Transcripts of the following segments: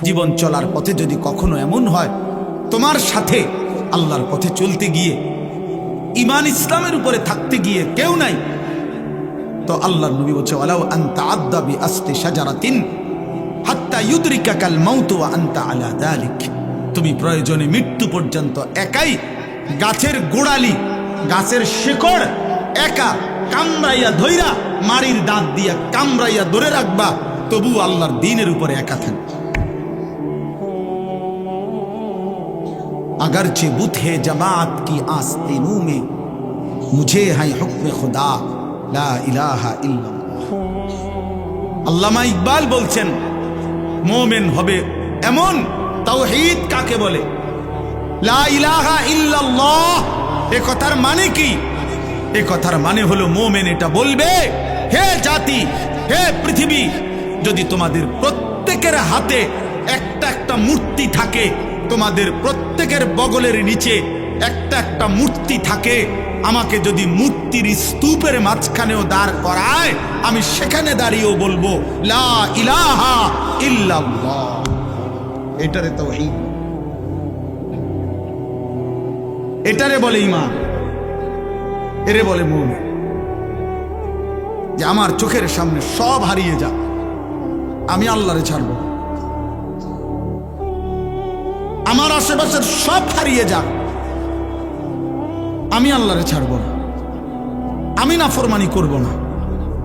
জীবন চলার পথে যদি কখনো এমন হয় তোমার সাথে আল্লাহর পথে চলতে গিয়ে ঈমান ইসলামের উপরে থাকতে গিয়ে কেউ নাই, তো আল্লাহর নবী বলছে ওয়ালাউ আনতা আদ্দা বিআসতি শাজারাতিন হাত্তা ইউদরিকাকাল মাউত ওয়া আনতা আলা যালিক, তুমি প্রয়োজনে মৃত্যু পর্যন্ত একাই গাছের গোড়ালি গাছের শিকড় একা কামড়াইয়া ধইরা মারির দাঁত দিয়া কামড়াইয়া ধরে রাখবা, তবু আল্লাহর দ্বীনের উপরে একা থাকবে। अगरचे बुत है जमात की आस्तीनों में मुझे है हुक्म खुदा ला इलाहा इल्लल्लाह। আল্লামা ইকবাল বলছেন মুমিন হবে এমন, তাওহীদ কাকে বলে, লা ইলাহা ইল্লাল্লাহ এ কথার মানে কি? এ কথার মানে হলো মুমিন এটা বলবে, হে জাতি, হে পৃথিবী, যদি তোমাদের প্রত্যেকের হাতে একটা একটা মূর্তি থাকে, তোমাদের প্রত্যেকের বগলের নিচে একটা একটা মূর্তি থাকে, আমাকে যদি মূর্তির স্তূপের মাঝখানেও দাঁড় করায় আমি সেখানে দাঁড়িয়েও বলবো লা ইলাহা ইল্লাল্লাহ। এটারে তাওহীদ, এটারে বলে ঈমান, এরে বলে মুমিন। যে আমার চোখের সামনে সব হারিয়ে যাক, আমি আল্লাহরে ছাড়ব, আমার আশেপাশের সব হারিয়ে যাক, আমি আল্লাহরে ছাড়ব না, আমি নাফরমানি করব না,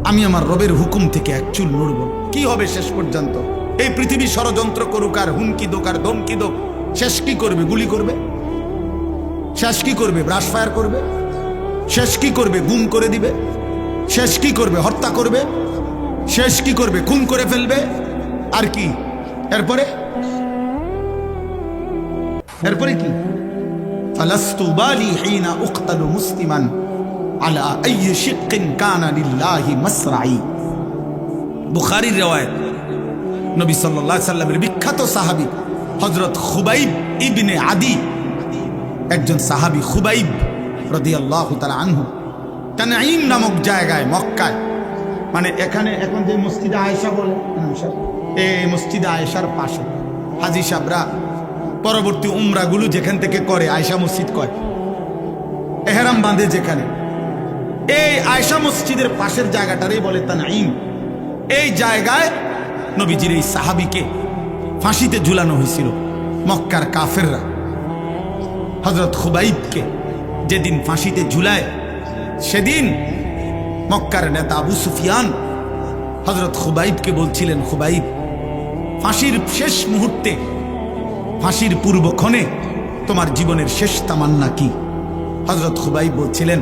আমি আমার রবের হুকুম থেকে এক চুল নড়ব। কি হবে শেষ পর্যন্ত? এই পৃথিবী ষড়যন্ত্র করুক আর হুমকি দোক আর ধমকি দোক, শেষ কি করবে? গুলি করবে। শেষ কি করবে? ব্রাশ ফায়ার করবে। শেষ কি করবে? গুম করে দিবে। শেষ কি করবে? হত্যা করবে। শেষ কি করবে? খুন করে ফেলবে। আর কি এরপরে? এরপরে কি? ফালাস্তু বালি হিনা উকতালু মুসলিমান আলা আইয়ি শিক্কিন কানা লিল্লাহি মাসরাই। বুখারীর riwayat, নবী সাল্লাল্লাহু আলাইহি সাল্লামের বিখ্যাত সাহাবী হযরত খুবাইব ইবনে আদি, একজন সাহাবী খুবাইব রাদিয়াল্লাহু তাআলা আনহু, তানঈম নামক জায়গায় মক্কায়, মানে এখানে এখন যে মসজিদে আয়েশা বলে, এই মসজিদে আয়েশার পাশে হাজী সাহেবরা পরবর্তী উমরাগুলো যেখান থেকে করে আয়েশা মসজিদ কয়, এহরাম বাঁধে যেখানে, এই আয়েশা মসজিদের পাশের জায়গাটারই বলে তানঈম। এই জায়গায় নবীজির এই সাহাবীকে ফাঁসিতে ঝুলানো হয়েছিল মক্কার কাফেররা। হযরত খুবাইবকে যেদিন ফাঁসিতে ঝুলায়, সেদিন মক্কার নেতা আবু সুফিয়ান হযরত খুবাইবকে বলছিলেন, খুবাইব, ফাঁসির শেষ মুহূর্তে, ফাঁসির পূর্বক্ষণে তোমার জীবনের শেষ তামান্না কি? হযরত খুবাইব বলছিলেন,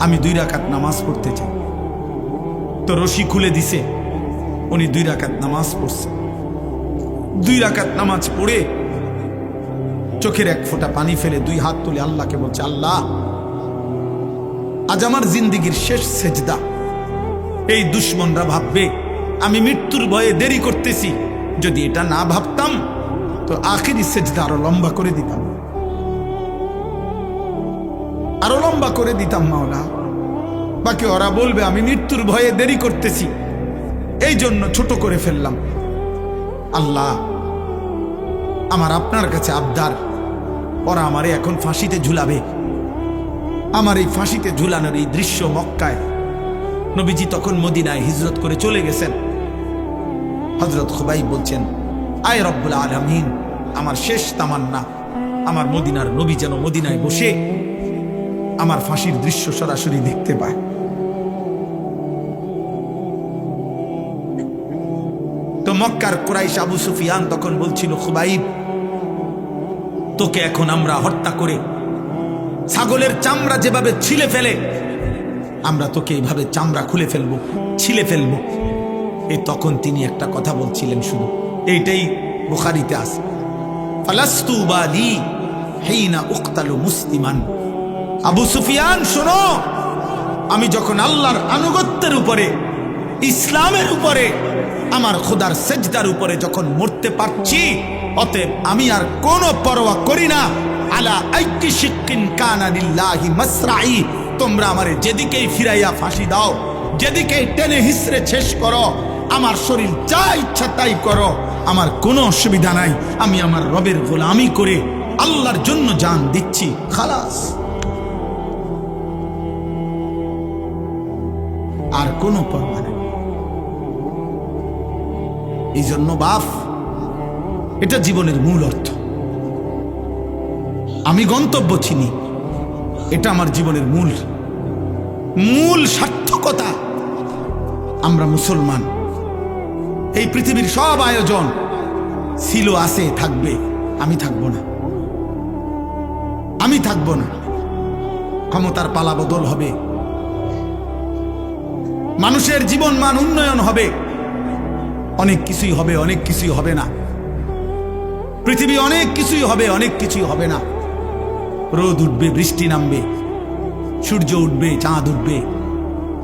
আমি 2 রাকাত নামাজ পড়তে চাই। তো রশি খুলে দিছে, উনি 2 রাকাত নামাজ পড়ছে। 2 রাকাত নামাজ পড়ে চোখের এক ফোঁটা পানি ফেলে 2 হাত তুলে আল্লাহকে বলছে, আল্লাহ, আজ আমার জিন্দেগীর শেষ সেজদা। এই দুশ্মনরা ভাববে আমি মৃত্যুর ভয়ে দেরি করতেছি, যদি এটা না ভাবতাম তো আখিরি সেজদা আরো লম্বা করে দিতাম, আরো লম্বা করে দিতাম মাওলা। বাকি ওরা বলবে আমি মৃত্যুর ভয়ে দেরি করতেছি, এই জন্য ছোট করে ফেললাম। আল্লাহ, আমার আপনার কাছে আবদার, ওরা আমারে এখন ফাঁসিতে ঝুলাবে। আমার এই ফাঁসিতে ঝুলানোর এই দৃশ্য মক্কায়, নবীজি তখন মদিনায় হিজরত করে চলে গেছেন। হযরত খুবাইব বলছেন, আয় রব্বুল আলামিন, আমার শেষ তামান্না আমার মদিনার নবী যেন মদিনায় বসে আমার ফাঁসির দৃশ্য সরাসরি দেখতে পায়। তো মক্কার কুরাইশ আবু সুফিয়ান তখন বলছিল, খুবাইব, তোকে এখন আমরা হত্যা করে ছাগলের চামড়া যেভাবে ছিলে ফেলে, আমরা তোকে এইভাবে চামড়া খুলে ফেলবো, ছিলে ফেলবো। এই তখন তিনি একটা কথা বলছিলেন, শুধু এইটাই বুখারীতে আছে, ফালাস্তু বালি হিনা উকতালু মুসলিমান। আবু সুফিয়ান, শোনো, আমি যখন আল্লাহর আনুগত্যের উপরে, ইসলামের উপরে, আমার খোদার সেজদার উপরে যখন মরতে পারছি, অতএব আমি আর কোনো পরোয়া করি না। আলা আইয়ি শিক্কিন কানা লিল্লাহি মাসরাই, তোমরা আমারে যেদিকেই ফিরাইয়া ফাঁসি দাও, যেদিকেই টেনে হিসড়ে শেষ করো, আমার শরীর যা ইচ্ছা তাই করো, আমার কোনো অসুবিধা নাই, আমি আমার রবের গোলামি করে আল্লাহর জন্য জান দিচ্ছি, খালাস। আর কোনো পরোয়া নেই। এই জন্য বাপ, এটা জীবনের মূল অর্থ। আমি গন্তব্য চিনি, এটা আমার জীবনের মূল সার্থকতা। আমরা মুসলমান, এই পৃথিবীর সব আয়োজন ছিল, আছে, থাকবে। আমি থাকবো না, আমি থাকবো না। ক্ষমতার পালা বদল হবে, মানুষের জীবন মান উন্নয়ন হবে, অনেক কিছুই হবে, অনেক কিছুই হবে না। পৃথিবী অনেক কিছুই হবে, অনেক কিছুই হবে না। রোদ উঠবে, বৃষ্টি নামবে, সূর্য উঠবে, চাঁদ উঠবে,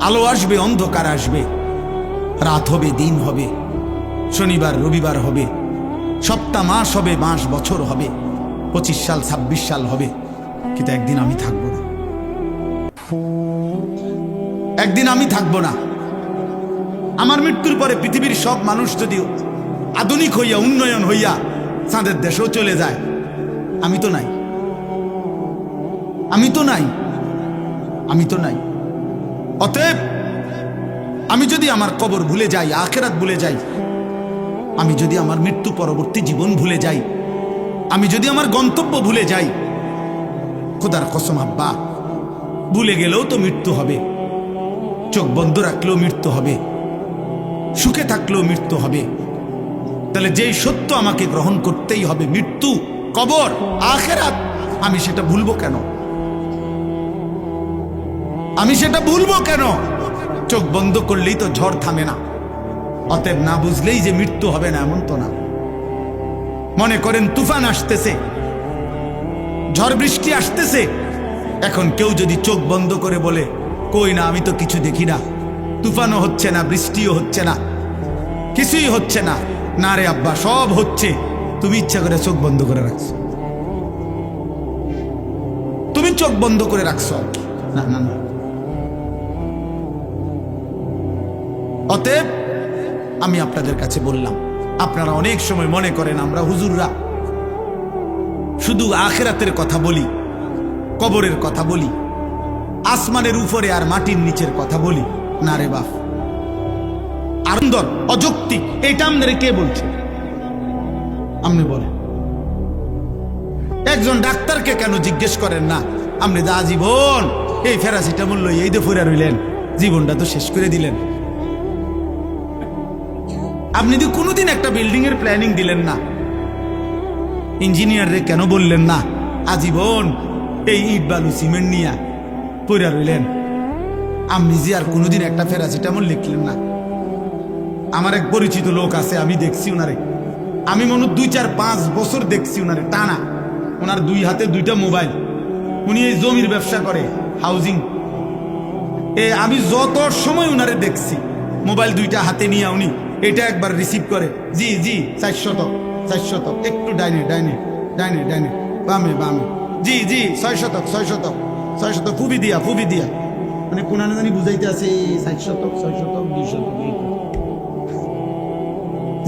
আলো আসবে, অন্ধকার আসবে, রাত হবে, দিন হবে, শনিবার রবিবার হবে, সপ্তাহ মাস হবে, মাস বছর হবে, 25 সাল 26 সাল হবে। কিন্তু একদিন আমি থাকবো না, একদিন আমি থাকবো না। আমার মৃত্যুর পরে পৃথিবীর সব মানুষ যদি আধুনিক হইয়া, উন্নয়ন হইয়া চাঁদের দেশেও চলে যায়, আমি তো নাই, আমি তো নাই, আমি তো নাই। অতএব আমি যদি আমার কবর ভুলে যাই, আখিরাত ভুলে যাই, আমি যদি আমার মৃত্যু পরবর্তী জীবন ভুলে যাই, আমি যদি আমার গন্তব্য ভুলে যাই, খোদার কসম আব্বা, ভুলে গেলেও তো মৃত্যু হবে। চোখ বন্ধ রাখলেও মৃত্যু হবে, সুখে থাকলেও মৃত্যু হবে। তাহলে যেই সত্য আমাকে গ্রহণ করতেই হবে, মৃত্যু, কবর, আখিরাত, আমি সেটা ভুলবো কেন? আমি সেটা ভুলবো কেন? চোখ বন্ধ করলেই তো ঝড় থামে না। অতএব না বুঝলেই যে মৃত্যু হবে না, এমন তো না। মনে করেন তুফান আসতেছে, ঝড় বৃষ্টি আসতেছে, এখন কেউ যদি চোখ বন্ধ করে বলে, কই না, আমি তো কিছু দেখি না, তুফানও হচ্ছে না, বৃষ্টিও হচ্ছে না, কিছুই হচ্ছে না। না রে আব্বা, সব হচ্ছে, তুমি ইচ্ছা করে চোখ বন্ধ করে রাখছো, তুমি চোখ বন্ধ করে রাখছো। না না না। অতএব আমি আপনাদের কাছে বললাম, আপনারা অনেক সময় মনে করেন আমরা হুজুররা শুধু আখিরাতের কথা বলি, কবরের কথা বলি, আসমানের উপরে আর মাটির নিচের কথা বলি। না রে বাপ, আনন্দর অযৌক্তিক, এইটা আপনারা কে বলছে? আপনি বলেন। একজন ডাক্তারকে কেন জিজ্ঞেস করেন না, আপনি দা জীবন এই প্যারাসিটামল লই এই দে ফুরা রইলেন, জীবনটা তো শেষ করে দিলেন। আপনি তো কোনোদিন একটা বিল্ডিং এর প্ল্যানিং দিলেন না, ইঞ্জিনিয়ার রে কেন বললেন না আজীবন এই ইট বালু সিমেন্ট নিয়ে পড়ে রইলেন? আপনি যে আর কোনোদিন একটা প্যারাসিটামল লিখলেন না। আমার এক পরিচিত লোক আছে, আমি দেখছি ওনারে, আমি মনে 2-4-5 বছর দেখছি ওনারে টানা। ওনার 2 হাতে 2টা মোবাইল, উনি এই জমির ব্যবসা করে, হাউজিং। আমি যত সময় ওনারে দেখছি, মোবাইল 2টা হাতে নিয়ে উনি এটা একবার রিসিভ করে, জি জি 400, একটু ডাইনে ডাইনে ডাইনে ডাইনে, বামে বামে, জি জি 600, ফুবি দিয়া মানে কোনানে জানি বুঝাইতে আছে 400, 600, 200,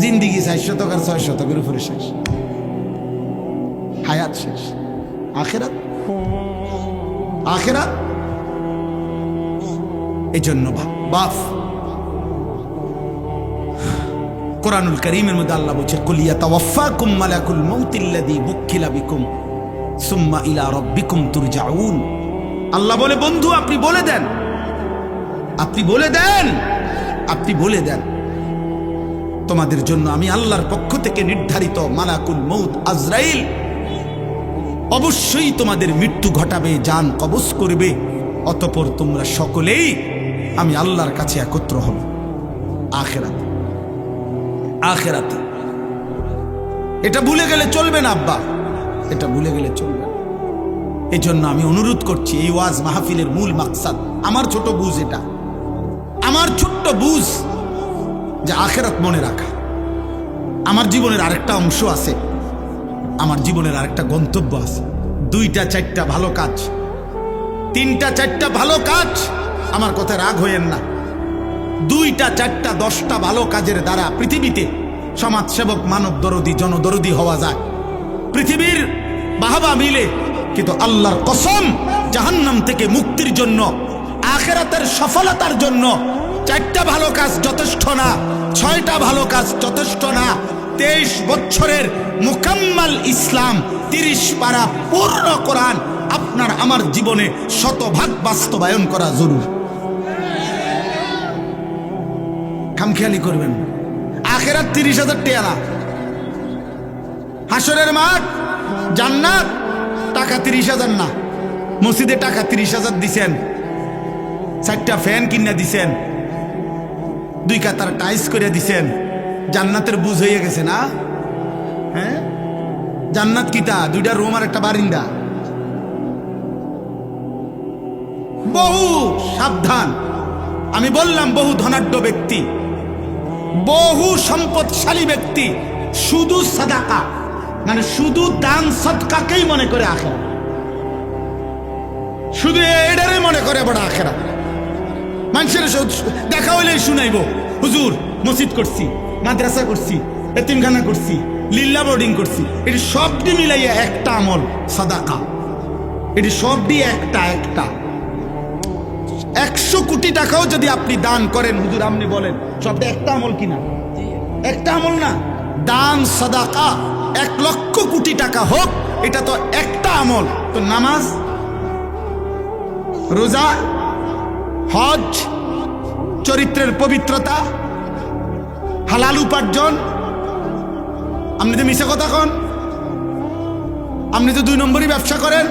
জিন্দিগি 400 আর 600 উপরে শেষ, হায়াত শেষ। আখিরাত, আখিরাত। এই জন্য বাপ, কোরআনুল কারীমের মধ্যে আল্লাহ বলছে, কুল ইয়াতাওয়াফাকুম মালাকুল মাউতিল্লাযী বুক্কিলা বিকুম সুম্মা ইলা রাব্বিকুম তুরজাউন। আল্লাহ বলে, বন্ধু আপনি বলে দেন, আপনি বলে দেন, আপনি বলে দেন, তোমাদের জন্য আমি আল্লাহর পক্ষ থেকে নির্ধারিত মালাকুল মউত আজরাইল অবশ্যই তোমাদের মৃত্যু ঘটাবে, জান কবজ করবে, অতঃপর তোমরা সকলেই আমি আল্লাহর কাছে একত্র হব। আখিরাতে, আখিরাতে। এটা ভুলে গেলে চলবে না আব্বা, এটা ভুলে গেলে চলবে না। এই জন্য আমি অনুরোধ করছি, এই ওয়াজ মাহফিলের মূল মাকসাদ, আমার ছোট বুঝ, এটা আমার ছোট্ট বুঝ, যে আখিরাত মনে রাখা। আমার জীবনের আরেকটা অংশ আছে, আমার জীবনের আরেকটা গন্তব্য আছে। 2-4টা ভালো কাজ, 3-4টা ভালো কাজ, আমার কথায় রাগ হইয়েন না। 2-4টা 10টা ভালো কাজের দ্বারা পৃথিবীতে সমাজসেবক, মানব দরদি, জনদরদি হওয়া যায়, পৃথিবীর বাহবা মিলে, কিন্তু আল্লাহর কসম জাহান্নাম থেকে মুক্তির জন্য, আখিরাতের সফলতার জন্য 4টা ভালো কাজ যথেষ্ট না, 6টা ভালো কাজ যথেষ্ট না। 23 বছরের মুকাম্মাল ইসলাম, 30 পারা পূর্ণ কোরআন আপনার আমার জীবনে শতভাগ বাস্তবায়ন করা জরুরি। খামখেয়ালি করবেন। আখিরাত 30,000 টাকা না, হাসরের মাঠ জান্নাত টাকা 30,000 না। মসজিদে টাকা 30,000 দিছেন, 4টা ফ্যান কিনা দিছেন, 2 কাতার টাইস করে দিছেন, জান্নাতের বুঝ হয়ে গেছে না? হ্যাঁ, জান্নাত কিটা 2টা রুম আর একটা বারিন্দা। বহু সাবধান। আমি বললাম বহু ধনাঢ্য ব্যক্তি, বহু সম্পদশালী ব্যক্তি শুধু সাদাকা মানে শুধু দান সদকাকেই মনে করে আখেরাত, শুধু এটারে মনে করে বড় আখেরাত। মানুষের দেখা হইলেই শুনাইব, হুজুর মসজিদ করছি, মাদ্রাসা করছি, এতিমখানা করছি, লিল্লা বোর্ডিং করছি। এটি সবটি মিলাইয়া একটা আমল সাদাকা। এটি সবটি একটা 100 কোটি টাকাও যদি আপনি দান করেন, হুজুর আপনি বলেন সবটা একটা আমল কিনা? একটা আমল না। দান সাদাকা 1 লক্ষ কোটি টাকা হোক, এটা তো একটা আমল। তো নামাজ, রোজা, হজ, চরিত্রের পবিত্রতা, হালাল উপার্জন, আপনি তো মিশা কথা কন, আপনি তো 2 নম্বরই ব্যবসা করেন,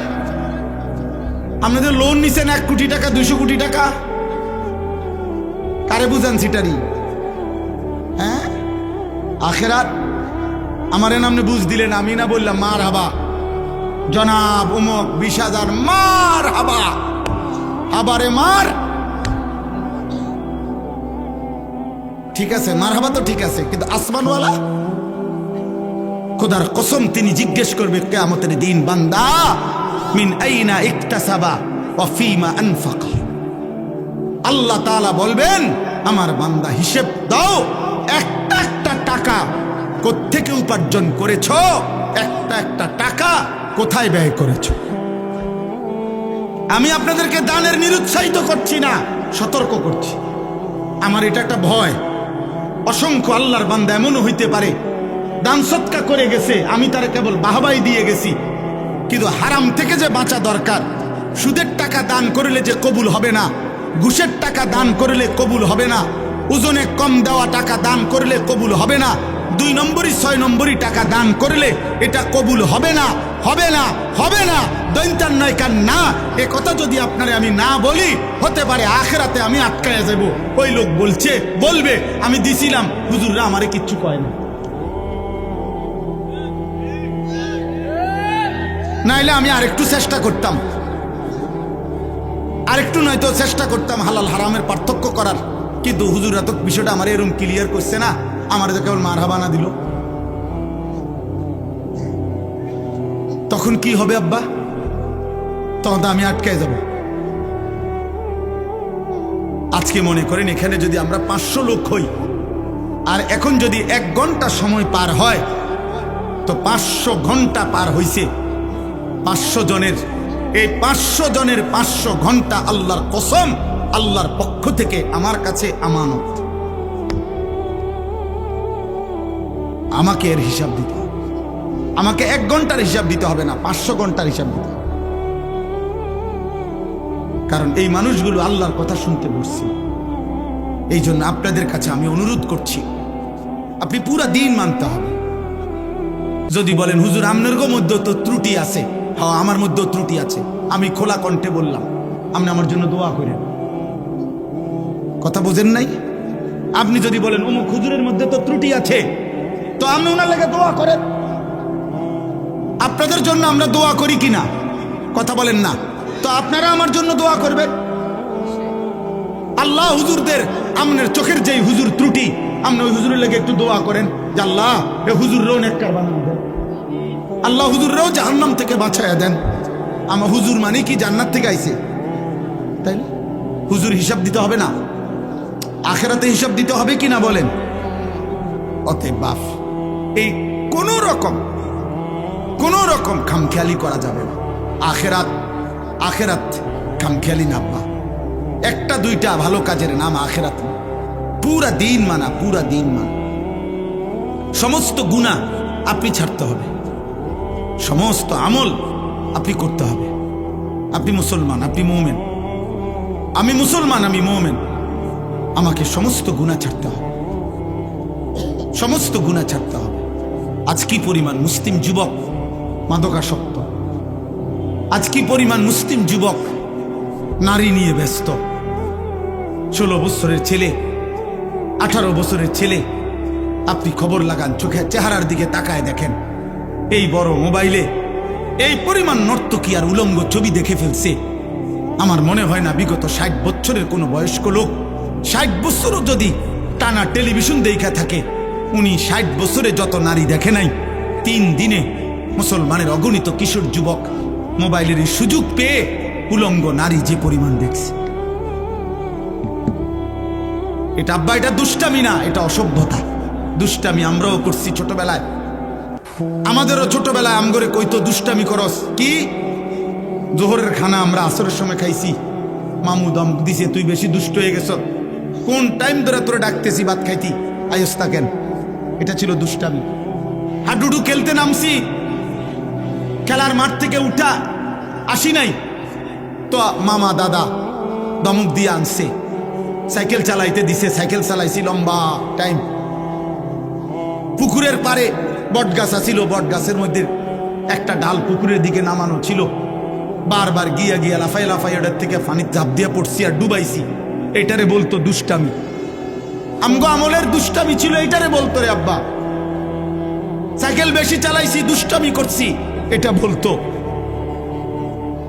আপনি তো লোন নিছেন 1 কোটি টাকা, 200 কোটি টাকা। কারে বুঝান সিটারি? হ্যাঁ, আখেরাত আমার নামে বুঝ দিলেন, আমি না বললাম মার হাবা জনাব উমক 20,000 মার হাবা, আবারে মার। ঠিক আছে, মার হাবা তো ঠিক আছে, কিন্তু আসমানওয়ালা খোদার কসম তিনি জিজ্ঞেস করবে কিয়ামতের দিন, বান্দা মিন আইনা ইকতাসাবা ওয়া ফীমা আনফাকা। আল্লাহ তাআলা বলবেন, আমার বান্দা হিসেব দাও, একটা টাকা কোত্থেকে উপার্জন করেছো, একটা টাকা কোথায় ব্যয় করেছো। আমি আপনাদেরকে দানের নিরুৎসাহিত করছি না, সতর্ক করছি। আমার এটা একটা ভয়। অসংখ্য আল্লাহর বান্দা এমনও হইতে পারে দান সৎকা করে গেছে, আমি তারা কেবল বাহবাই দিয়ে গেছি, কিন্তু হারাম থেকে যে বাঁচা দরকার। সুদের টাকা দান করলে যে কবুল হবে না, ঘুষের টাকা দান করলে কবুল হবে না, ওজনে কম দেওয়া টাকা দান করলে কবুল হবে না, 2 নম্বরই 6 নম্বরই টাকা দান করলে এটা কবুল হবে না, হবে না, হবে না, দৈন্তার নয় কান না। এ কথা যদি আপনারে আমি না বলি, হতে পারে আখিরাতে আমি আটকায়া যাব। ওই লোক বলবে আমি দিছিলাম, হুজুররা আমারে কিচ্ছু কয় না। নাইলে আমি আরেকটু চেষ্টা করতাম, আরেকটু নয়তো চেষ্টা করতাম হালাল হারামের পার্থক্য করার, কিন্তু হুজুররা তো বিষয়টা আমার এরকম ক্লিয়ার করছে না, আমার তো কেবল মারহাবা না দিল। তখন কি হবে আব্বা? তখন তো আমি আটকায় যাব। আজকে মনে করেন এখানে যদি আমরা 500 লোক হই, আর এখন যদি 1 ঘন্টা সময় পার হয়, তো 500 ঘন্টা পার হইছে 500 জনের। এই 500 জনের 500 ঘন্টা আল্লাহর কসম, আল্লাহর পক্ষ থেকে আমার কাছে আমানত। আমাকে এর হিসাব দিতে হবে। আমাকে 1 ঘন্টার হিসাব দিতে হবে না, 500 ঘন্টার হিসাব দিতে হবে। কারণ এই মানুষগুলো আল্লাহর কথা শুনতে বসছে। এই জন্য আপনাদের কাছে আমি অনুরোধ করছি, আপনি পুরা দিন মানতে হবে। যদি বলেন হুজুর আপনার মধ্যে তো ত্রুটি আছে, হ্যাঁ আমার মধ্যেও ত্রুটি আছে, আমি খোলা কণ্ঠে বললাম, আপনি আমার জন্য দোয়া করেন। কথা বোঝেন নাই? আপনি যদি বলেন অমুক হুজুরের মধ্যে তো ত্রুটি আছে, তো আপনি ওনার লেগে দোয়া করেন। আপনাদের জন্য আমরা দোয়া করি কিনা কথা বলেন না, তো আপনারা আমার জন্য দোয়া করবেন। আল্লাহ হুজুরদের, আপনার চোখের যেই হুজুর ত্রুটি, আপনি ওই হুজুরের লেগে একটু দোয়া করেন যে আল্লাহ এ হুজুররাও নেককার বানায় দেন, আল্লাহ হুজুররাও জাহান্নাম থেকে বাঁচায়া দেন। আমার হুজুর মানে কি জান্নাত থেকে আইছে, তাই না? হুজুর হিসাব দিতে হবে না, আখেরাতে হিসাব দিতে হবে কিনা বলেন? অতএব বাপ, এই কোনো রকম খামখেয়ালি করা যাবে না। আখেরাত খামখেয়ালি না আব্বা। একটা দুইটা ভালো কাজের নাম আখেরাত না, পুরা দিন মানা। সমস্ত গুনাহ আপনি ছাড়তে হবে, সমস্ত আমল আপনি করতে হবে। আপনি মুসলমান, আপনি মুমিন, আমি মুসলমান, আমি মুমিন। আমাকে সমস্ত গুনাহ ছাড়তে হবে, সমস্ত গুনাহ ছাড়তে হবে। আজ কি পরিমাণ মুসলিম যুবক মাদকাসক্ত, আজ কি পরিমাণ মুসলিম যুবক নারী নিয়ে ব্যস্ত। 16 বছরের ছেলে, 18 বছরের ছেলে, আপনি খবর লাগান, চোখে চেহারার দিকে তাকায় দেখেন, এই বড় মোবাইলে এই পরিমাণ নর্তকী আর উলঙ্গ ছবি দেখে ফেলছে। আমার মনে হয় না বিগত 60 বছরের কোনো বয়স্ক লোক 60 বছরও যদি টানা টেলিভিশন দেখা থাকে, উনি 60 বছরে যত নারী দেখে নাই, 3 দিনে মুসলমানের অগণিত কিশোর যুবক মোবাইলের সুযোগ পেয়ে উলঙ্গ নারী যে পরিমাণ দেখছে। এটা আব্বা, এটা দুষ্টামি না, এটা অসভ্যতা। দুষ্টামি আমরাও করছি ছোটবেলায়, আমাদেরও ছোটবেলায় আমগরে কইতো দুষ্টামি করস কি। জোহরের খানা আমরা আসরের সময় খাইছি, মামু দম দিছে, তুই বেশি দুষ্ট হয়ে গেছ, কোন টাইম ধরে তোরে ডাকতেছি ভাত খাইতি, আয়স্তা কেন। এটা ছিল দুষ্টামি। হাডুডু খেলতে নামছি, খেলার মাঠ থেকে উঠা আসি নাই তো মামা দাদা দমক দিয়ে আনছে, সাইকেল চালাইতে দিছে, সাইকেল চালাইছি লম্বা টাইম। পুকুরের পারে বটগাছ আছিল, বটগাছের মধ্যে একটা ডাল পুকুরের দিকে নামানো ছিল, বারবার গিয়া লাফাই ওটার থেকে পানির ঝাঁপ দিয়ে পড়ছি আর ডুবাইছি। এটারে বলতো দুষ্টামি। আমগো আমলের দুষ্টামি ছিল, এটারে বলতো রে আব্বা। সাইকেল বেশি চালাইছি, দুষ্টামি করছি, এটা বলতো।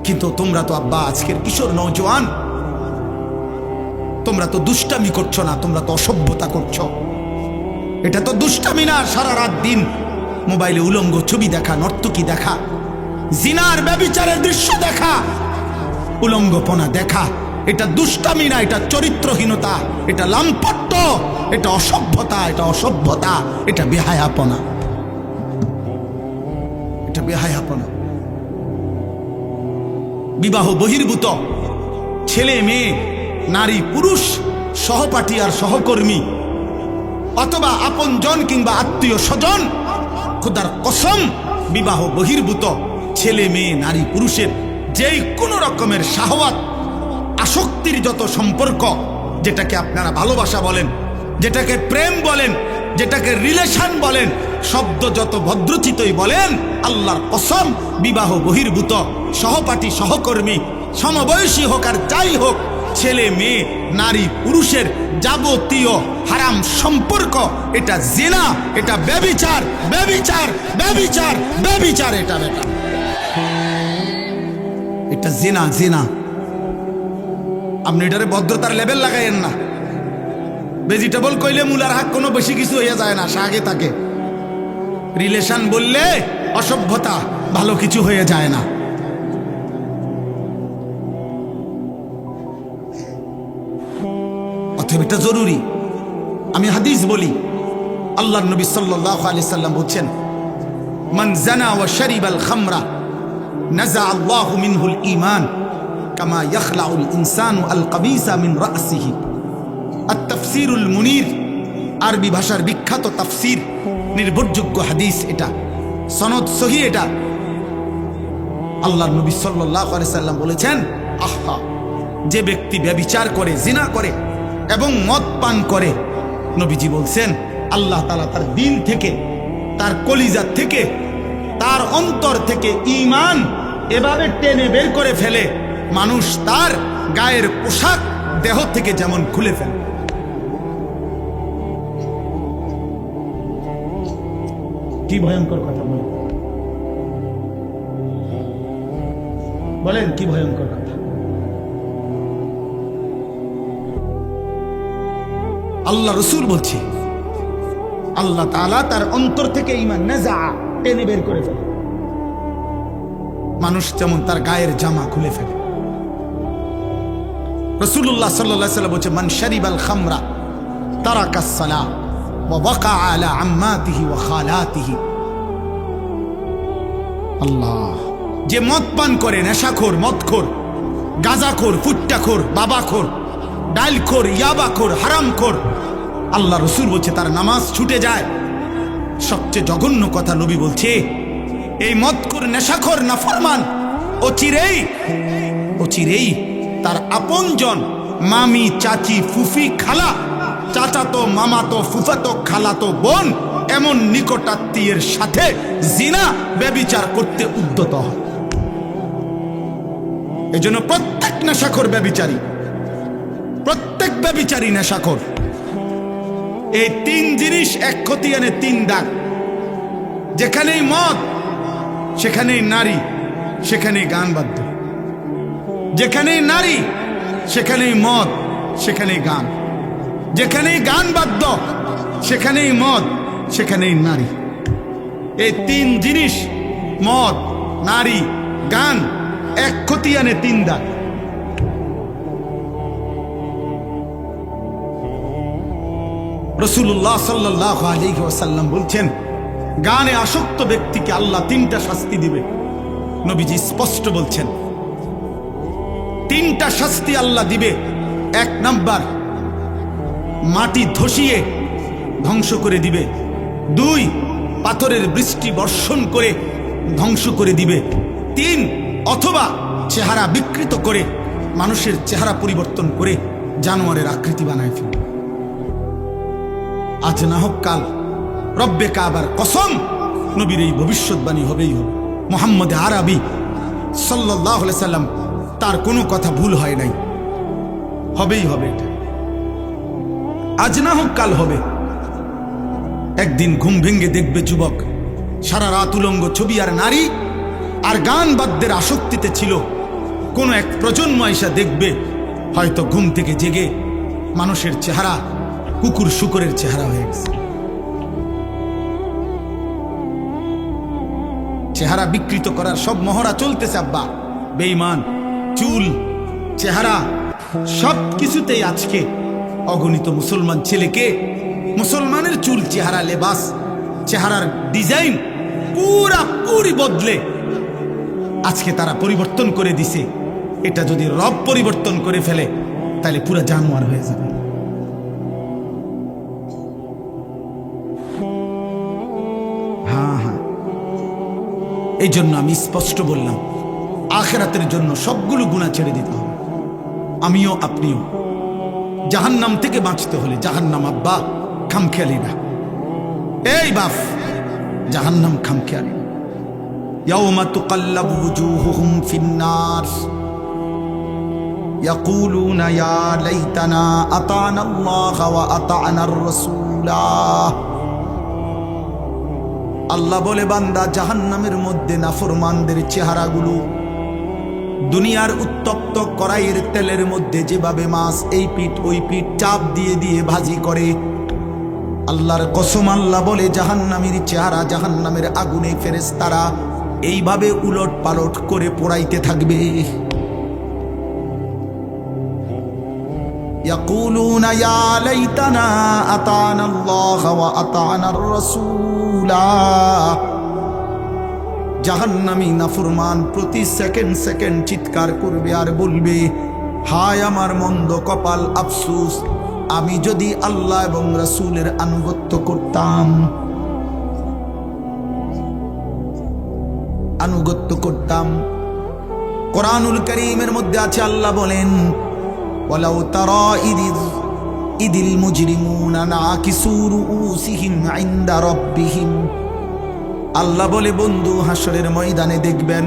কিন্তু তোমরা তো আব্বা আজকের কিশোর নওজোয়ান, তোমরা তো দুষ্টামি করছো না, তোমরা তো অসভ্যতা করছো। এটা তো দুষ্টামি না, সারা রাত দিন মোবাইলে উলঙ্গ ছবি দেখা, নর্তকী দেখা, জিনার ব্যভিচারের দৃশ্য দেখা, উলঙ্গপনা দেখা, এটা দুষ্টামি না, এটা চরিত্রহীনতা, এটা লাম্পট্য, এটা অসভ্যতা, এটা বেহায়াপনা, এটা বেহায়াপনা। বিবাহ বহির্ভূত ছেলে মেয়ে, নারী পুরুষ, সহপাঠী আর সহকর্মী, অথবা আপনজন কিংবা আত্মীয় স্বজন, খোদার কসম, বিবাহ বহির্ভূত ছেলে মেয়ে, নারী পুরুষের যেই কোনো রকমের শাহওয়াত, আসক্তির যত সম্পর্ক, যেটাকে আপনারা ভালোবাসা বলেন, যেটাকে প্রেম বলেন, যেটাকে রিলেশন বলেন, শব্দ যত ভদ্রচিতই বলেন, আল্লাহর কসম, বিবাহ বহির্ভূত সহপাঠী সহকর্মী, সমবয়সী হোক আর যাই হোক, ছেলে মেয়ে, নারী পুরুষের যাবতীয় হারাম সম্পর্ক, এটা জিনা, এটা ব্যভিচার, এটা জিনা। আপনি এটারে ভদ্রতার লেভেল লাগাইয়েন না। ভেজিটেবল কইলে মূলার হাক কোনো বেশি কিছু হইয়া যায় না, শাকে থাকে। রিলেশন বললে অসভ্যতা, ভালো কিছু হয়ে যায় না। অতএব এটা জরুরি। আমি হাদিস বলি, আল্লাহর নবী সাল্লাল্লাহু আলাইহি সাল্লাম বলছেন, মান জানা ওয়া শারিবাল খামরা নাযা আল্লাহু মিনহুল ঈমান কামা ইয়াখলাউল ইনসানু আল কাবিসা মিন রাসিহি। আত-তাফসীরুল মুনীর, আরবি ভাষার বিখ্যাত তাফসীর, নির্ভরযোগ্য হাদিস, এটা সনদ সহিহ। এটা আল্লাহর নবী সাল্লাল্লাহু আলাইহি সাল্লাম বলেছেন, আহা, যে ব্যক্তি ব্যভিচার করে, জিনা করে এবং মদ পান করে, নবীজি বলছেন আল্লাহ তাআলা তার দিল থেকে, তার কলিজা থেকে, তার অন্তর থেকে ঈমান এভাবে টেনে বের করে ফেলে, মানুষ তার গায়ের পোশাক দেহ থেকে যেমন খুলে ফেলে। কি ভয়ঙ্কর কথা বলেন, কি ভয়ঙ্কর কথা। আল্লাহ রসুল বলছে, আল্লাহ তাআলা তার অন্তর থেকে ঈমান নাযা, টেনে বের করে ফেলে, মানুষ যেমন তার গায়ের জামা খুলে ফেলে। রাসূলুল্লাহ সাল্লাল্লাহু আলাইহি ওয়াসাল্লাম বলছে, মান শারিবাল খামরা তারাকাস সালাহ ওয়া ওয়াকা আলা আম্মাতিহি ওয়া খালাতিহি। আল্লাহ, যে মদ পান করে, নেশাখোর, মদখোর, গাঁজাখোর, ফুট্টাখোর, বাবাখোর, ডাইলখোর, ইয়াবাখোর, হারামখোর, আল্লাহ রসুল বলছে তার নামাজ ছুটে যায়। সবচেয়ে জঘন্য কথা নবী বলছে, এই মদখোর, নেশাখোর, নাফরমান অচিরেই তার আপনজন, মামি, চাচি, ফুফি, খালা, চাচাতো, মামাতো, ফুফাতো, খালাতো বোন, এমন নিকটাত্মীয়ের সাথে জিনা, ব্যভিচার করতে উদ্যত হয়। এজন্য প্রত্যেক নেশাখোর ব্যভিচারী, প্রত্যেক ব্যভিচারী নেশাখোর। এই তিন জিনিস এক খতিয়ানে তিন দাগ। যেখানেই মদ সেখানেই নারী, সেখানেই গান বাদ্য। যেখানেই নারী সেখানেই মদ, সেখানেই গান। যেখানেই গান বাদ্য সেখানেই মদ, সেখানেই নারী। এই তিন জিনিস, মদ, নারী, গান, এক খতিয়ানে তিন দাগ। রাসূলুল্লাহ সাল্লাল্লাহু আলাইহি ওয়াসাল্লাম বলছেন, গানে আসক্ত ব্যক্তিকে আল্লাহ তিনটা শাস্তি দিবে। নবীজি স্পষ্ট বলছেন, তিনটা শাস্তি আল্লাহ দিবে। এক নাম্বার, মাটি ধসিয়ে ধ্বংস করে দিবে। দুই, পাথরের বৃষ্টি বর্ষণ করে ধ্বংস করে দিবে। তিন, অথবা চেহারা বিকৃত করে, মানুষের চেহারা পরিবর্তন করে জানোয়ারের আকৃতি বানায় ফেলবে। আজ না হোক কাল, রব্বে কাবার কসম, নবীর এই ভবিষ্যৎবাণী হবেই হবে। মুহাম্মদ আরবি সাল্লাল্লাহু আলাইহি সাল্লাম, তার কোনো কথা ভুল হয় নাই, হবেই হবে। এটা আজ না হোক কাল হবে। একদিন ঘুম ভেঙে দেখবে যুবক সারা রাত উলঙ্গ ছবি আর নারী আর গান বাদ্যের আসক্তিতে ছিল। কোন এক প্রজন্ম এসে দেখবে হয়তো ঘুম থেকে জেগে মানুষের চেহারা কুকুর শুকরের চেহারা হয়ে গেছে। চেহারা বিকৃত করার সব মহড়া চলতেছে আব্বা। বেঈমান, চুল, চেহারা, সব কিছুতেই আজকে অগণিত মুসলমান ছেলেকে, মুসলমানের চুল, চেহারা, লেবাস, চেহারার ডিজাইন পুরি বদলে আজকে তারা পরিবর্তন করে দিছে। এটা যদি রব পরিবর্তন করে ফেলে তাহলে পুরা জানোয়ার হয়ে যাবে। হ্যাঁ, এই জন্য আমি স্পষ্ট বললাম, আখিরাতের জন্য সবগুলো গুনাহ ছেড়ে দিতে হবে। আমিও আপনিও। জাহান্নাম থেকে বাঁচতে হলে, জাহান্নাম আব্বা খামখেয়ালি না। এই বাপ, জাহান্নাম খামখেয়ালি না। ইয়াউমা তুকাল্লাবু ওয়ুজুহুহুম ফিন্নার ইয়াকুলুনা ইয়া লাইতানা আতা'না আল্লাহ ওয়া আতা'নার রাসূলা। আল্লাহ বলে, বান্দা, জাহান্নামের মধ্যে নাফরমানদের চেহারাগুলো দুনিয়ার উত্তপ্ত কড়াইয়ের তেলের মধ্যে যেভাবে মাছ এই পিঠ ওই পিঠ চাপ দিয়ে দিয়ে ভাজি করে, আল্লাহর কসম আল্লাহ বলে, জাহান্নামের চেহারা জাহান্নামের আগুনে ফেরেশতারা এইভাবে উলট পালট করে পোড়াইতে থাকবে। ইয়াকুলুনা ইয়া লাইতানা আতা'না আল্লাহ ওয়া আতা'নার রাসূলা। জাহান্নামী নাফরমান প্রতি সেকেন্ড সেকেন্ড চিৎকার করবে আর বলবে, হায় আমার মন্দ কপাল, আফসোস, আমি যদি আল্লাহ এবং রাসূলের আনুগত্য করতাম, আনুগত্য করতাম। কোরআনুল কারীমের মধ্যে আছে, আল্লাহ বলেন, ওয়ালাউ তারা ইদিল মুজরিমুনা নাকিসু রুউসিহিম ইনদা রাব্বিহিম। আল্লাহ বলে, বন্ধু, হাসরের ময়দানে দেখবেন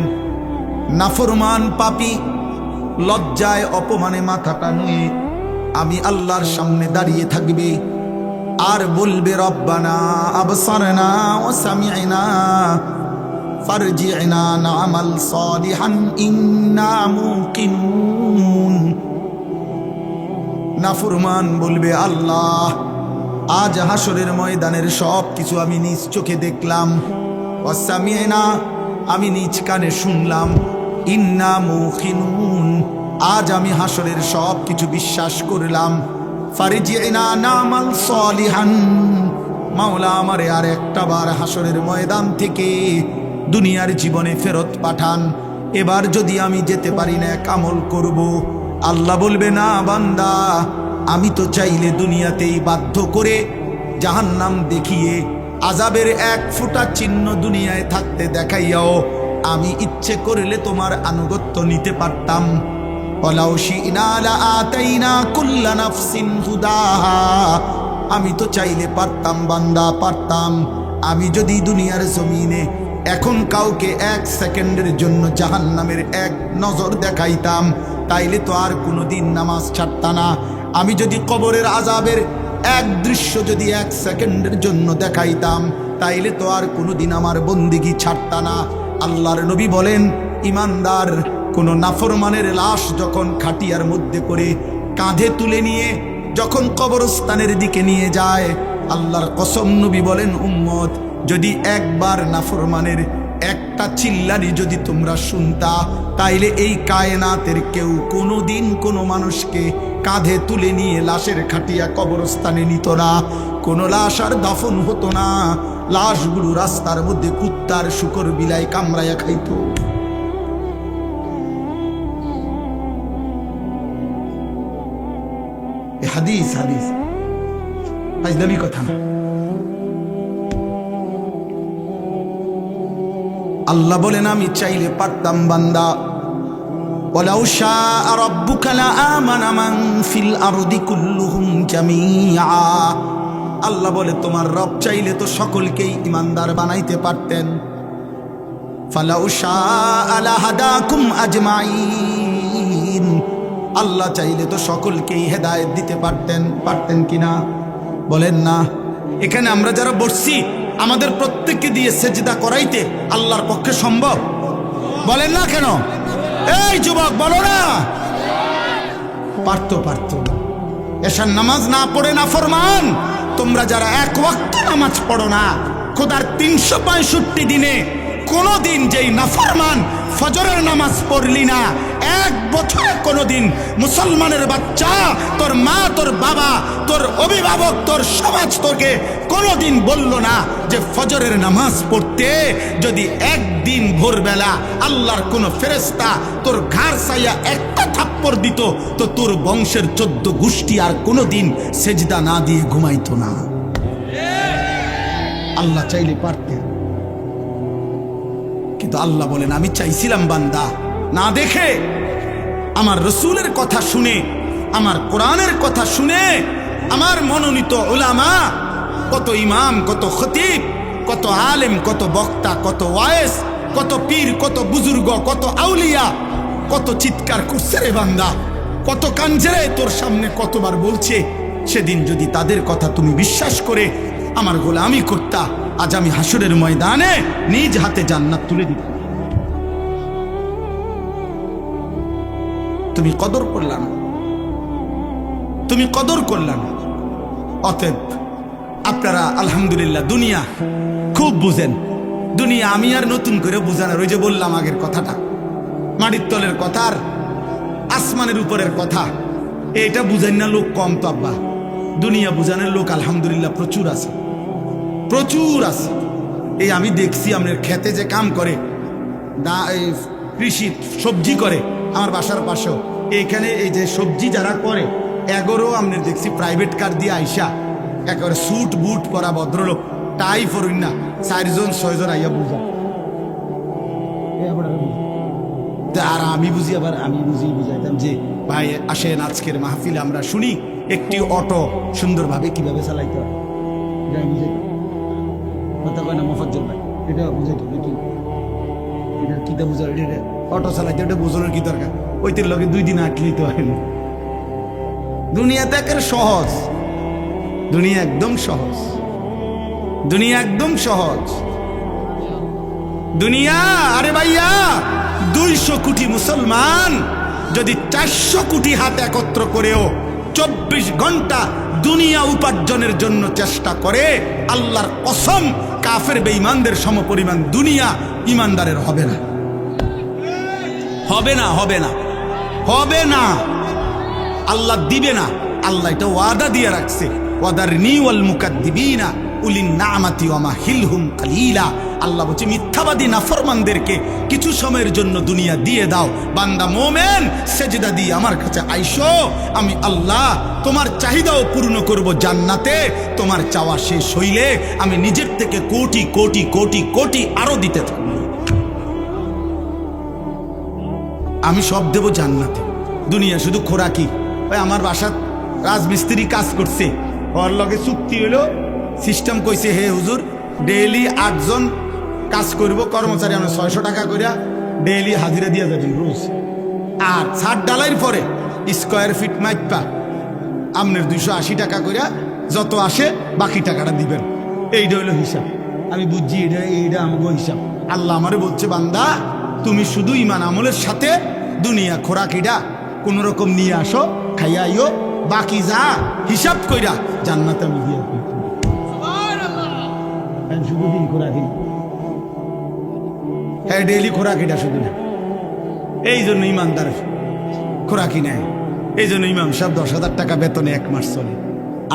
নাফরমান পাপী লজ্জায় অপমানে মাথাটা নুয়ে আমি আল্লাহর সামনে দাঁড়িয়ে থাকবে আর বলবে, রব্বানা আবসারনা ওয়া সামি'না ফারজি'না না'মাল সালিহান ইন্না মুকিনুন। নাফরমান বলবে, আল্লাহ, আজ হাসরের ময়দানের সব কিছু আমি নিজ চোখে দেখলাম, ওয়া সামি'না, আমি নিজ কানে শুনলাম, ইন্না মুকিনুন, আজ আমি হাসরের সব কিছু বিশ্বাস করলাম, ফারজি'না না'মাল সালিহান, মাওলা আমারে আর একটা বার হাসরের ময়দান থেকে দুনিয়ার জীবনে ফেরত পাঠান। এবার যদি আমি যেতে পারি না, এক আমল করব। আল্লাহ বলবে, না বান্দা, আমি তো চাইলে দুনিয়াতেই বাধ্য করে জাহান্নাম দেখিয়ে আযাবের এক ফোঁটা চিহ্ন দুনিয়ায় থাকতে দেখাইয়াও আমি ইচ্ছে করলে তোমার আনুগত্য নিতে পারতাম। ওয়ালাউ শি'না লাআতাইনা কুল্লা নাফসিন হুদাহা, আমি তো চাইলে পারতাম বান্দা, পারতাম। আমি যদি দুনিয়ার জমিনে এখন কাউকে এক সেকেন্ডের জন্য জাহান্নামের এক নজর দেখাইতাম, তাইলে তো আর কোনোদিন নামাজ ছাড়তা না। আমি যদি কবরের আযাবের এক দৃশ্য যদি এক সেকেন্ডের জন্য দেখাইতাম, তাইলে তো আর কোনোদিন আমার বন্দিগি ছাড়তা না। আল্লাহর নবী বলেন, ইমানদার কোন নাফরমানের লাশ যখন খাটিয়ার মধ্যে করে কাঁধে তুলে নিয়ে যখন কবরস্থানের দিকে নিয়ে যায়, আল্লাহর কসম নবী বলেন, উম্মত যদি একবার নাফরমানের একটা চিল্লানি যদি তোমরা শুনতা, তাইলে এই কায়নাতের কেউ কোনোদিন কোনো মানুষকে কাঁধে তুলে নিয়ে লাশের খাটিয়া কবরস্থানে নিত না। কোনো লাশ আর দাফন হতো না, লাশগুলো রাস্তার মধ্যে কুত্তার শুকর বিলাই কামড়াইয়া খাইত। হাদিস হাদিস ফাজলামি কথা না। আল্লাহ বলেন, আমি চাইলে পারতাম বান্দা। ওয়ালাউ শাআ রাব্বুকা লাআমানা মান ফিল আরদি কুল্লুহুম জামিআ, আল্লাহ বলে তোমার রব চাইলে তো সকলকেই ঈমানদার বানাইতে পারতেন। ফালাউ শাআ লাহাদাকুম আজমাইন, আল্লাহ চাইলে তো সকলকেই হেদায়েত দিতে পারতেন। পারতেন কিনা বলেন না? এখানে আমরা যারা বসছি, আমাদের প্রত্যেককে দিয়ে সেজদা করাইতে আল্লাহর পক্ষে সম্ভব? বলেন না কেন? এই যুবক বলো না, পারতো পারতো। এশার নামাজ না পড়ে নাফরমান তোমরা যারা এক ওয়াক্ত নামাজ পড়ো না, খোদার 365 দিনে কোনো দিন যেই নাফরমান ফজরের নামাজ পড়লি না, এক বছরে কোনোদিন মুসলমানের বাচ্চা, তোর মা, তোর বাবা, তোর অভিভাবক, তোর সমাজ তোকে কোনোদিন বলল না যে ফজরের নামাজ পড়তে যদি একদিন ভোরবেলা আল্লাহর কোন ফেরেশতা তোর ঘাড় ছাইয়া একটা থাপ্পড় দিত, তো তোর বংশের 14 গোষ্ঠী আর কোনোদিন সেজদা না দিয়ে ঘুমাইতো না। আল্লাহ চাইলে পারতেন, কিন্তু আল্লাহ বলেন, আমি চাইছিলাম বান্দা না দেখে, আমার রসুলের কথা শুনে, আমার কোরআনের কথা শুনে, আমার মনোনীত উলামা, কত ইমাম, কত খতিব, কত আলেম, কত বক্তা, কত ওয়ায়েস, কত পীর, কত বুজুর্গ, কত আউলিয়া, কত চিৎকার করছে রে বান্দা, কত কাঞ্জে তোর সামনে কতবার বলছে। সেদিন যদি তাদের কথা তুমি বিশ্বাস করে আমার গোলামি করতা, আজ আমি হাসরের ময়দানে নিজ হাতে জান্নাত তুলে দিত। তুমি কদর করলা না, তুমি কদর করলা না। অতএব আপনারা আলহামদুলিল্লাহ দুনিয়া খুব বুঝেন। দুনিয়া আমি আর নতুন করে বুঝানোর, ওই যে বললাম আগের কথাটা, মাটির তলের কথা আর আসমানের উপরের কথা, এটা বুঝেন না লোক কম তো আব্বা। দুনিয়া বুঝানোর লোক আলহামদুলিল্লাহ প্রচুর আছে, প্রচুর আছে। এই আমি দেখছি আপনার খেতে যে কাম করে, কৃষি সবজি করে, আমার বাসার পাশেও এইখানে এই যে সবজি যারা করে, এগোরও আপনার দেখছি প্রাইভেট কার দিয়ে আইসা, একেবারে স্যুট বুট পরা ভদ্রলোক, টাই পরুন না, 4জন 6জন আইয়া বুঝা। আর আমি বুঝি, আবার আমি বুঝাইতাম যে ভাই আসেন আজকের মাহফিলে আমরা শুনি একটি অটো সুন্দরভাবে কিভাবে চালাইতে হয়। কথা কয় না মোফাজ্জল ভাই, এটা বুঝাইতে নাকি? এটা কিতা বুঝা, অটো চালাইতে এটা বোঝানোর কি দরকার? ওইটির লগে 2 দিন আটলেই তো হয় না। দুনিয়াতে একেবারে সহজ, দুনিয়া একদম সহজ, দুনিয়া একদম সহজ। দুনিয়া, আরে ভাইয়া 200 কোটি মুসলমান যদি 400 কোটি হাত একত্র করেও 24 ঘন্টা দুনিয়া উপার্জনের জন্য চেষ্টা করে, আল্লাহর কসম কাফের বেঈমানদের সমপরিমাণ দুনিয়া ইমানদারের হবে না, হবে না, হবে না, হবে না। আল্লাহ দিবে না, আল্লাহ এটা ওয়াদা দিয়ে রাখছে, ওয়াদারনি ওয়াল মুকাদ্দিবিনা উলিন নামাতি ওয়া মাহিলহুম কালিলা। আল্লাহ বলছে মিথ্যাবাদী নাফরমানদেরকে কিছু সময়ের জন্য দুনিয়া দিয়ে দাও। বান্দা মোমেন সেজদা দিয়ে আমার কাছে আইসো, আমি আল্লাহ তোমার চাহিদাও পূর্ণ করব জান্নাতে। তোমার চাওয়া শেষ হইলে আমি নিজের থেকে কোটি কোটি কোটি কোটি আরো দিতে থাকবো। আমি সব দেব জান্নাতে। দুনিয়া শুধু খোরাকি। ওই আমার বাসার রাজমিস্ত্রি কাজ করছে, ওর লগে চুক্তি হলো, সিস্টেম কইছে হে হুজুর ডেইলি 8 জন কাজ করব, কর্মচারী আমরা 600 টাকা করিয়া ডেইলি হাজিরা দিয়ে যাবেন রোজ। আর ছাদ ডালাইয়ের পরে স্কোয়ার ফিট মাইপা আপনার 280 টাকা করিয়া যত আসে বাকি টাকাটা দিবেন। এইটা হলো হিসাব। আমি বুঝছি এইটা আমাকে হিসাব। আল্লাহ আমারে বলছে বান্দা তুমি শুধু ইমান আমলের সাথে দুনিয়া খোরাকিটা কোন রকম নিয়ে আসো, খাইয়া আইও, বাকি যা হিসাব কইরা জান্নাতে আমি দিয়ে শুধু দিন খোরাকি। হ্যাঁ ডেইলি খোরাকিটা শুধু না। এই জন্য ইমানদার খোরাকি নেয়। এই জন্য ইমাম সাহেব 10,000 টাকা বেতনে 1 মাস চলে,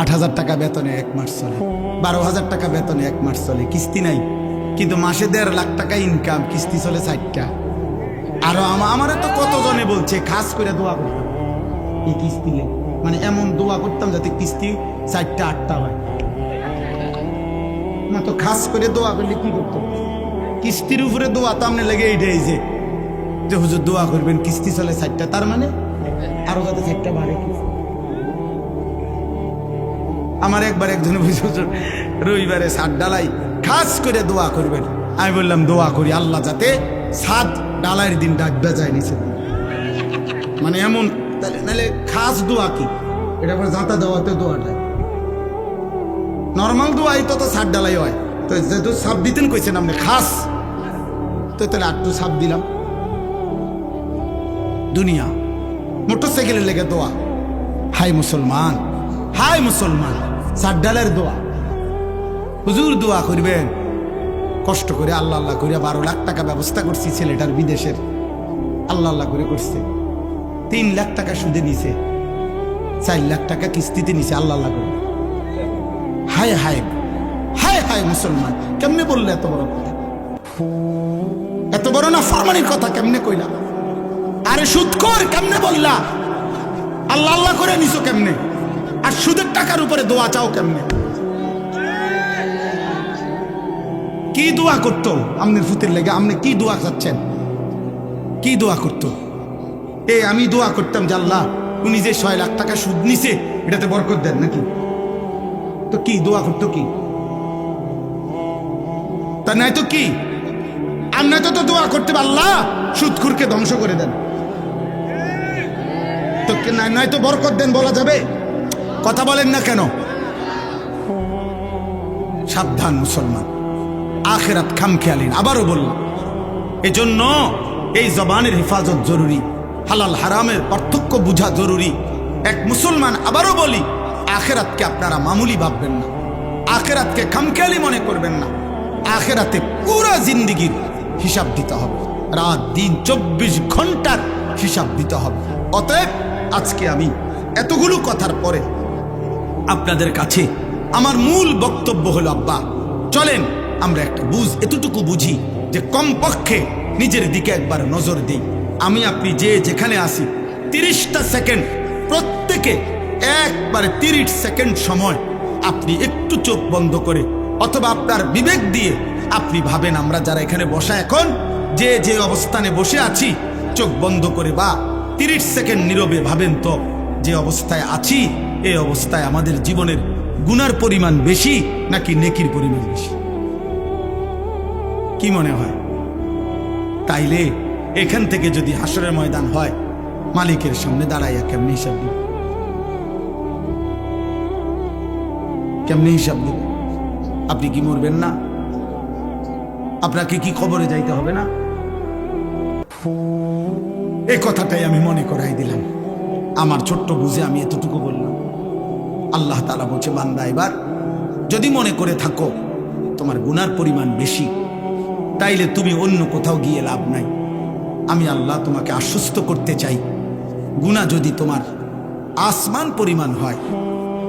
8,000 টাকা বেতনে 1 মাস চলে, 12,000 টাকা বেতনে 1 মাস চলে, কিস্তি নাই। কিন্তু মাসে 1.5 লাখ টাকা ইনকাম, কিস্তি চলে 4টা। আরো আমার তো কতজনে বলছে খাস করে দোয়া করতাম এই কিস্তি, মানে এমন দোয়া করতাম যাতে কিস্তি 4টা 8টা হয় না। তো খাস করে দোয়া করলে কি করতো, কিস্তির উপরে দোয়া তো আমনে লেগে এইটাই যে হুজুর দোয়া করবেন কিস্তি চলে 4টা, তার মানে আরো যাতে 4টা বাড়ে। আমার একবার একজন হুজুর রবিবারে ছাদ ডালাই খাস করে দোয়া করবেন। আমি বললাম দোয়া করি আল্লাহ যাতে ছাদ ডালাইয়ের দিন ডাকবে যায় নিচে, মানে এমন। নাহলে খাস দোয়া কি এটা পরে জাঁতা দেওয়াতে দোয়াটা নর্মাল দোয়াই তো ছাদ ডালাই হয়। তো যেহেতু সাপ দিতেন কইছেন আপনি খাস, তো তাহলে একটু সাপ দিলাম। দুনিয়া মোটরসাইকেলের লেগে দোয়া। হাই মুসলমান, হাই মুসলমান, ছাদ ডালের দোয়া। হুজুর দোয়া করবেন কষ্ট করে আল্লাহ আল্লাহ করে 12 লাখ টাকা ব্যবস্থা করছি ছেলেটার বিদেশের, আল্লাহ আল্লাহ করে করছে। 3 লাখ টাকা সুদে নিছে, 4 লাখ টাকা কিস্তিতে নিছে, আল্লাহ আল্লাহ করে। হায় হায় হায় হায় মুসলমান, কেমনে বললে এত বড় কথা, এত বড় না ফরমানির কথা কেমনে কইলা? আরে সুদখোর কেমনে বললা? আল্লাহ আল্লাহ করে নিছো কেমনে? আর সুদের টাকার উপরে দোয়া চাও কেমনে? কি দোয়া করতো আমনের ফুতের লেগে? আপনি কি দোয়া চাচ্ছেন? কি দোয়া করতো? আমি দোয়া করতাম যে আল্লাহ উনি যে 6 লাখ টাকা সুদ নিছে এটাতে বরকত দেন নাকি। তো কি দোয়া করতো কি? তা নাই তো কি? আর নাই তো দোয়া করতে আল্লাহ সুদখোরকে ধ্বংস করে দেন। তো নাই তো বরকত দেন বলা যাবে? কথা বলেন না কেন? সাবধান মুসলমান, আখিরাত খামখেয়ালি। আবারও বললাম এজন্য এই জবানের হেফাজত জরুরি, হালাল হারামের পার্থক্য বোঝা জরুরি। এক মুসলমান, আবারও বলি, আখিরাতকে আপনারা মামুলি ভাববেন না, আখিরাতকে খামখেয়ালি মনে করবেন না। আখিরাতে পুরো জিন্দেগির হিসাব দিতে হবে, রাত দিন 24 ঘন্টার হিসাব দিতে হবে। অতএব আজকে আমি এতগুলো কথার পরে আপনাদের কাছে আমার মূল বক্তব্য হলো, আব্বা চলেন আমরা একটা এতটুকু বুঝি যে কমপক্ষে নিজের দিকে একবার নজর দিই। আমি আপনি যে যেখানে আসি 30টা সেকেন্ড, প্রত্যেকে একবারে 30 সেকেন্ড সময় আপনি একটু চোখ বন্ধ করে অথবা আপনার বিবেক দিয়ে আপনি ভাবেন আমরা যারা এখানে বসা এখন যে অবস্থানে বসে আছি, চোখ বন্ধ করে বা 30 সেকেন্ড নীরবে ভাবেন তো যে অবস্থায় আছি এই অবস্থায় আমাদের জীবনের গুনার পরিমাণ বেশি নাকি নেকির পরিমাণ বেশি? কি মনে হয়? তাইলে এখান থেকে যদি হাসরের ময়দান হয়, মালিকের সামনে দাঁড়াইয়া কেমনে হিসাব দিব? কেমনে হিসাব দিব? আপনি কি মরবেন না? আপনাকে কি কবরে যাইতে হবে না? এই কথাটাই আমি মনে করাই দিলাম। আমার ছোট্ট বুঝে আমি এতটুকু বললাম। আল্লাহ তাআলা বলছে, বান্দা এবার যদি মনে করে থাকো তোমার গুনার পরিমাণ বেশি, তাইলে তুমি অন্য কোথাও গিয়ে লাভ নাই। আমি আল্লাহ তোমাকে আশ্বস্ত করতে চাই, গুনাহ যদি তোমার আসমান পরিমাণ হয়,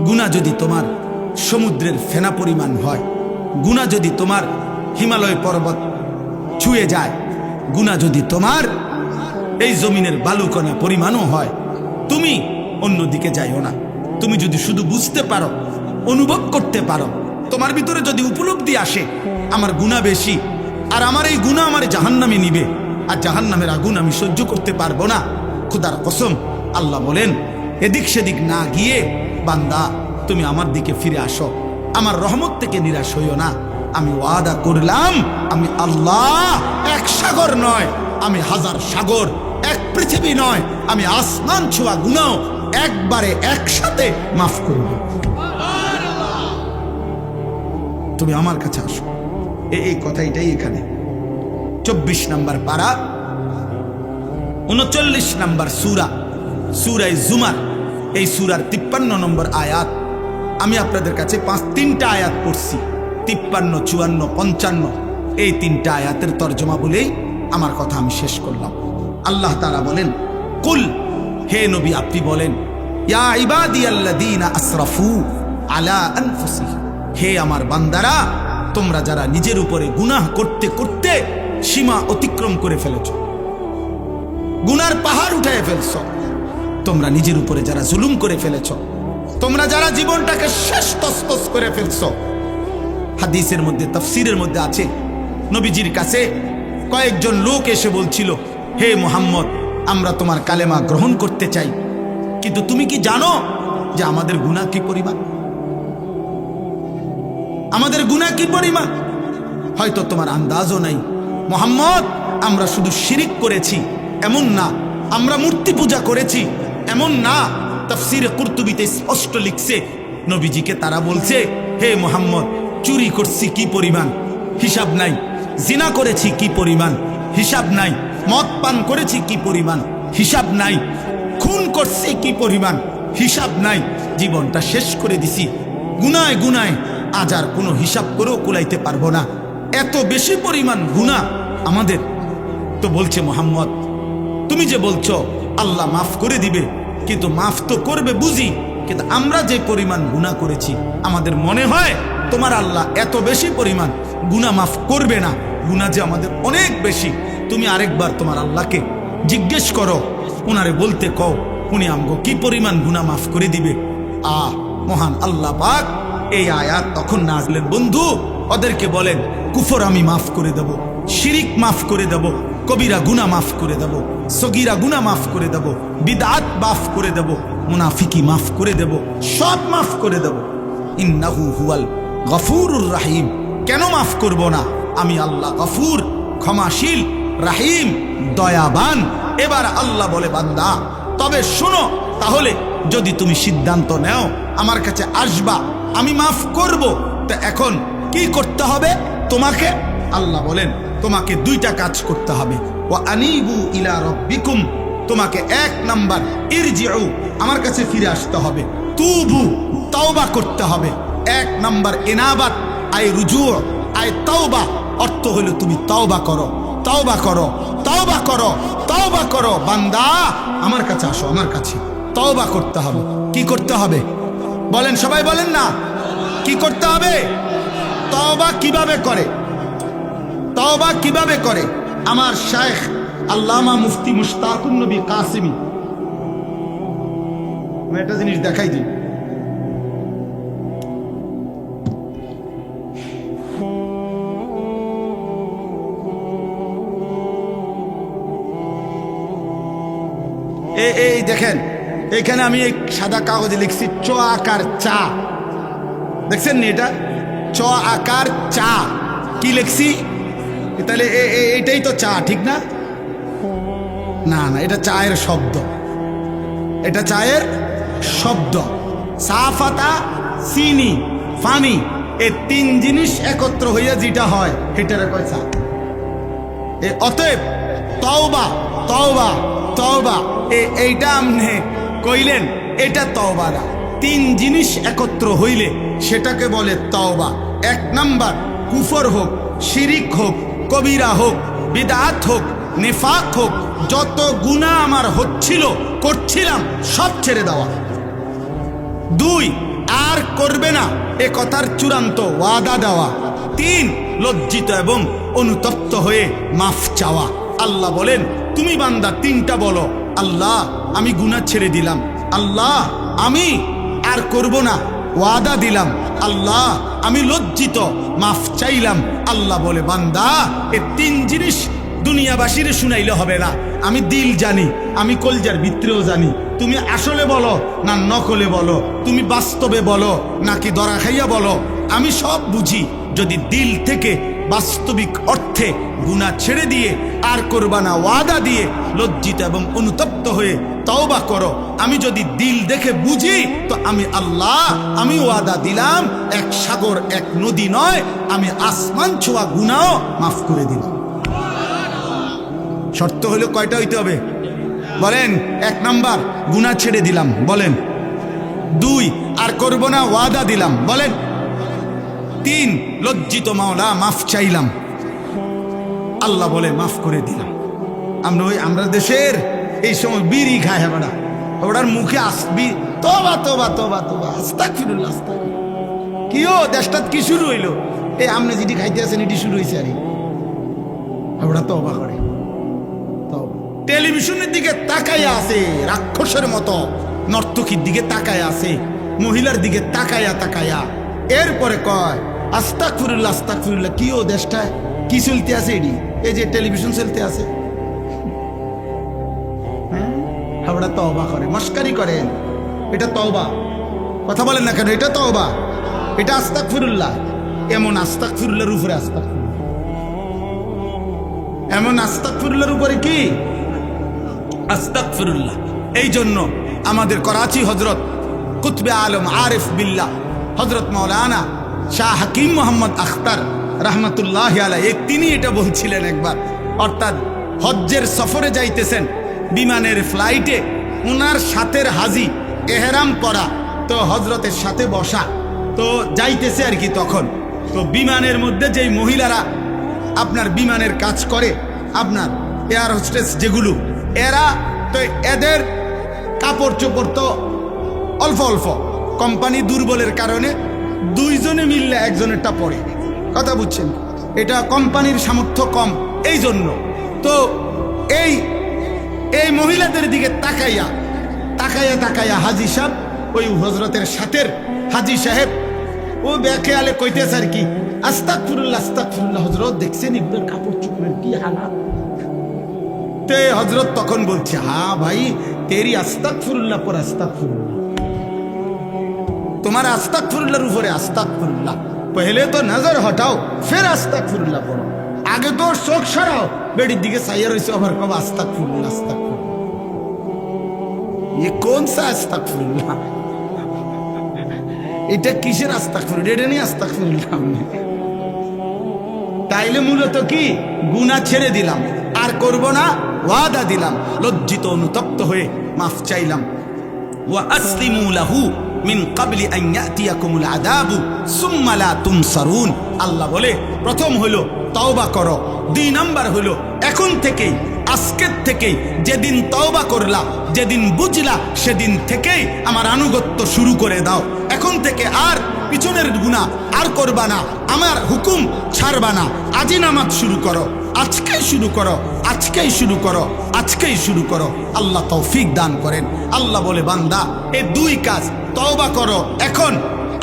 গুনাহ যদি তোমার সমুদ্রের ফেনা পরিমাণ হয়, গুনাহ যদি তোমার হিমালয় পর্বত ছুঁয়ে যায়, গুনাহ যদি তোমার এই জমিনের বালুকণা পরিমাণও হয়, তুমি অন্যদিকে যাইও না। তুমি যদি শুধু বুঝতে পারো, অনুভব করতে পারো, তোমার ভিতরে যদি উপলব্ধি আসে আমার গুনাহ বেশি, আর আমার এই গুনাহ আমার জাহান্নামে নিবে, আর জাহান্নামের আগুন আমি সহ্য করতে পারবো না, খোদার কসম আল্লাহ বলেন এদিক সেদিক না গিয়ে বান্দা তুমি আমার দিকে ফিরে আসো, আমার রহমত থেকে নিরাশ হইও না। আমি ওয়াদা করলাম, আমি আল্লাহ এক সাগর নয়, আমি হাজার সাগর, এক পৃথিবী নয়, আমি আসমান ছোঁয়া গুনাহ একবারে একসাথে মাফ করব। তুমি আমার কাছে আসো। এই কথাটাই এখানে 24 নম্বর পারা 39 নম্বর সূরা, সূরা জুমার, এই সূরার 53 নম্বর আয়াত। আমি আপনাদের কাছে 3টা আয়াত পড়ছি, 53, 54, 55, এই 3টা আয়াতের তর্জমা বলেই আমার কথা আমি শেষ করলাম। আল্লাহ তাআলা বলেন, কুল, হে নবী আপনি বলেন, ইয়া ইবাদিয়াল্লাযীনা আসরাফু আলা আনফুসিহিম, হে আমার বান্দারা, তোমরা যারা নিজের উপরে গুনাহ করতে করতে সীমা অতিক্রম করে ফেলেছ, গুনার পাহাড় উঠায় ফেলছ, তোমরা নিজের উপরে যারা জুলুম করে ফেলেছ, তোমরা যারা জীবনটাকে শেষ তসতস করে ফেলছ। হাদিসের মধ্যে, তাফসীরের মধ্যে আছে, নবীজির কাছে কয়েকজন লোক এসে বলছিল, হে মুহাম্মদ, আমরা তোমার কালেমা গ্রহণ করতে চাই, কিন্তু তুমি কি জানো যে আমাদের গুনাহ কি পরিমাণ? আমাদের গুনাহ কি পরিমাণ? হয়তো তোমার আন্দাজও নাই। মুহাম্মদ, আমরা শুধু শিরিক করেছি এমন না, আমরা মূর্তি পূজা করেছি এমন না। তাফসীরে কুরতুবীতে স্পষ্ট লিখছে, নবীজিকে তারা বলছে, হে মুহাম্মদ, চুরি করছি কি পরিমাণ, হিসাব নাই। জিনা করেছি কি পরিমাণ, হিসাব নাই। মদ পান করেছি কি পরিমাণ, হিসাব নাই। খুন করছি কি পরিমাণ, হিসাব নাই। জীবনটা শেষ করে দিছি গুনায় গুনায়, আজ আর কোনো হিসাব করেও কুলাইতে পারবো না, এত বেশি পরিমাণ গুনাহ আমাদের। তো বলছে, মুহাম্মদ, তুমি যে বলছো আল্লাহ মাফ করে দিবে, কিন্তু মাফ তো করবে বুঝি, কিন্তু আমরা যে পরিমাণ গুনাহ করেছি আমাদের মনে হয় তোমার আল্লাহ এত বেশি পরিমাণ গুনাহ মাফ করবে না। গুনাহ যে আমাদের অনেক বেশি। তুমি আরেকবার তোমার আল্লাহকে জিজ্ঞেস করো, উনারে বলতে কও, উনি আমগো কি পরিমাণ গুনাহ মাফ করে দিবে। মহান আল্লাহ পাক এই আয়াত তখন নাজলেন, বন্ধু ওদেরকে বলেন, কুফর আমি মাফ করে দেব, শিরিক মাফ করে দেব, কবিরা গুনাহ মাফ করে দেব, সগীরা গুনাহ মাফ করে দেব, বিদআত মাফ করে দেব, মুনাফিকি মাফ করে দেব, সব মাফ করে দেব। ইন্নাহু হুয়াল গফুরুর রাহিম। কেন মাফ করব না? আমি আল্লাহ গফুর, ক্ষমাশীল, রাহিম, দয়াবান। এবার আল্লাহ বলে, বান্দা তবে শোনো, তাহলে যদি তুমি সিদ্ধান্ত নেও আমার কাছে আসবা, আমি মাফ করব, তা এখন কি করতে হবে তোমাকে? আল্লাহ বলেন, তোমাকে 2টা কাজ করতে হবে। ওয়া আনিবু ইলা রাব্বিকুম, তোমাকে 1 নাম্বার ইরজিউ, আমার কাছে ফিরে আসতে হবে। তুবু, তওবা করতে হবে। 1 নাম্বার ইনাবাত, আই রুজু, আই তওবা, অর্থ হলো তুমি তওবা করো, তওবা করো, তওবা করো, তওবা করো। বান্দা আমার কাছে আসো, আমার কাছে তওবা করতে হবে। কি করতে হবে বলেন, সবাই বলেন না, কি করতে হবে? তওবা কিভাবে করে? তওবা কিভাবে করে? আমার শায়েখ আল্লামা মুফতি মুশতাকুন নবী কাসিমি, আমি একটা জিনিস দেখাই দিই। এই দেখেন, এখানে আমি এই সাদা কাগজে লিখছি চ আকার চা, দেখছেন নি? এটা চ আকার চা। কি লিখছি? তাহলে এটাই তো চা, ঠিক না? না না, এটা চায়ের শব্দ, এটা চায়ের শব্দ। সাফাতা, চিনি, পানি, এই 3 জিনিস একত্র হইয়া যেটা হয় এটারে কয় চা। অতএব তওবা, তওবা, তওবা, এইটা আপনি কইলেন, এটা তওবা না। 3 জিনিস একত্র হইলে সেটাকে বলে তওবা। 1 নাম্বার, কুফর হোক, শিরিক হোক, কবিরা হোক, বিদআত হোক, নিফাক হোক, যত গুনাহ আমার হচ্ছিল, করছিলাম, সব ছেড়ে দেওয়া। 2, আর করবে না এ কথার চূড়ান্ত ওয়াদা দেওয়া। তিন, লজ্জিত এবং অনুতপ্ত হয়ে মাফ চাওয়া। আল্লাহ বলেন তুমি বান্দা তিনটা বলো, আল্লাহ আমি গুনাহ ছেড়ে দিলাম, আল্লাহ আমি আর করব না, ওয়াদা দিলাম, আল্লাহ আমি লজ্জিত, মাফ চাইলাম। আল্লাহ বলে বান্দা এই তিন জিনিস দুনিয়াবাসীর শুনাইলে হবে না, আমি দিল জানি, আমি কলজার ভিতরেও জানি। তুমি আসলে বলো না নকলে বলো, তুমি বাস্তবে বলো নাকি দরা খাইয়া বলো, আমি সব বুঝি। যদি দিল থেকে বাস্তবিক অর্থে গুনাহ ছেড়ে দিয়ে আর করবা না ওয়াদা দিয়ে লজ্জিত এবং অনুতপ্ত হয়ে তওবা করো, আমি যদি দিল দেখে বুঝি তো আমি আল্লাহ আমি ওয়াদা দিলাম এক সাগর এক নদী নয়, আমি আসমান ছোঁয়া গুনাহ মাফ করে দিলাম। শর্ত হলো কয়টা হইতে হবে বলেন? এক নাম্বার গুনাহ ছেড়ে দিলাম, বলেন। দুই, আর করব না ওয়াদা দিলাম, বলেন। তিন, লজ্জিত মাওলা মাফ চাইলাম, আল্লাহ বলে মাফ করে দিলাম। আমরা দেশের এই সময় বিড়ি খায় হেবাড়া, ওটার মুখে আসবি তোবা তোবা তোবা তোবা আস্তাগফিরুল্লাহ আস্তাগফিরুল্লাহ। কিও দেশটাত কি শুরু হইলো? এই আমনে যেটি খাইতে আছেন এটি শুরু হয়েছে, আরে ওটা তওবা করে। টেলিভিশনের দিকে তাকায়া আছে রাক্ষসের মতো, নর্তকীর দিকে তাকায়া আছে, মহিলার দিকে তাকায়া তাকায়া, এরপরে কয় আস্তাগফিরুল্লাহ আস্তাগফিরুল্লাহ। কি ও দেশটায় কি চলতে আছে? এডি এই যে টেলিভিশন চলতে আছে, ওরা তওবা করে, মস্কারি করেন। এটা তওবা? কথা বলেন না কেন? এটা তওবা, এটা আস্তাগফিরুল্লাহ। এমন আস্তাগফিরুল্লাহর উপরে আস্তাগফিরুল্লাহ, এমন আস্তাগফিরুল্লাহর উপরে কি আস্তাগফিরুল্লাহ। এই জন্য আমাদের করাচি হজরত কুতবে আলম আরিফ বিল্লাহ হজরত মাওলানা শাহ হাকিম মোহাম্মদ আখতার রহমতুল্লাহ আলাইহি তিনি এটা বলছিলেন একবার, অর্থাৎ হজ্জের সফরে যাইতেছেন, বিমানের ফ্লাইটে ওনার সাথের হাজি এহরাম পরা, তো হজরতের সাথে বসা, তো যাইতেছে আর কি। তখন তো বিমানের মধ্যে যেই মহিলারা আপনার বিমানের কাজ করে, আপনার এয়ার হোস্টেস যেগুলো, এরা তো এদের কাপড় চোপড় তো অল্প অল্প, কোম্পানি দুর্বলের কারণে দুইজনে মিললে একজনেরটা পড়ে। কথা বুঝছেন? এটা কোম্পানির সামর্থ্য কম, এই জন্য তো এই এই মহিলাদের দিকে তাকাইয়া তাকাইয়া তাকাইয়া হাজি সাহেব, ওই হজরতের সাথের হাজি সাহেব ও বেখেয়ালে কইতেছে আর কি আস্তাগফিরুল্লাহ আস্তাগফিরুল্লাহ। হজরত দেখছেন ইবনের কাপড় চোপড়ের কি হালাত? তে হজরত তখন বলছে, হ্যাঁ ভাই তেরি আস্তাগফিরুল্লাহ পর আস্তাগফিরুল্লাহ, তোমার আস্তাগফিরুল্লাহর উপরে আস্তাগফিরুল্লাহ। পহলে তো নজর হটাও ফির আস্তাগফিরুল্লাহ পড়ো, আগে তো চোখ সরাও, বেড়ির দিকে চাইয়া রয়েছে আবার কব আস্তাগফিরুল্লাহ আস্তাগফিরুল্লাহ। ये कौन सा আস্তাগফিরুল্লাহ? এটা কিসের আস্তাগফিরুল্লাহ? এটা নিয়ে আস্তাগফিরুল্লাহ। তাইলে মূলত কি গুনাহ ছেড়ে দিলাম, আর করব না ওয়াদা দিলাম, লজ্জিত অনুতপ্ত হয়ে মাফ চাইলাম। ওয়া আসলিমু লাহু মিন ক্বাবলি আন ইয়াতিয়াকুমুল আযাবু সুম্মা লা তুনসারুন। আল্লাহ বলে প্রথম হলো তওবা করো, দুই নাম্বার হলো এখন থেকেই, আজকের থেকেই, যেদিন তওবা করলা, যেদিন বুঝলা, সেদিন থেকেই আমার আনুগত্য শুরু করে দাও। এখন থেকে আর পিছনের গুনাহ আর করবা না, আমার হুকুম ছাড়বা না। আজই নামাজ শুরু করো, আজকেই শুরু করো, আজকেই শুরু করো, আজকেই শুরু করো। আল্লাহ তৌফিক দান করেন। আল্লাহ বলে বান্দা এই দুই কাজ, তওবা করো এখন,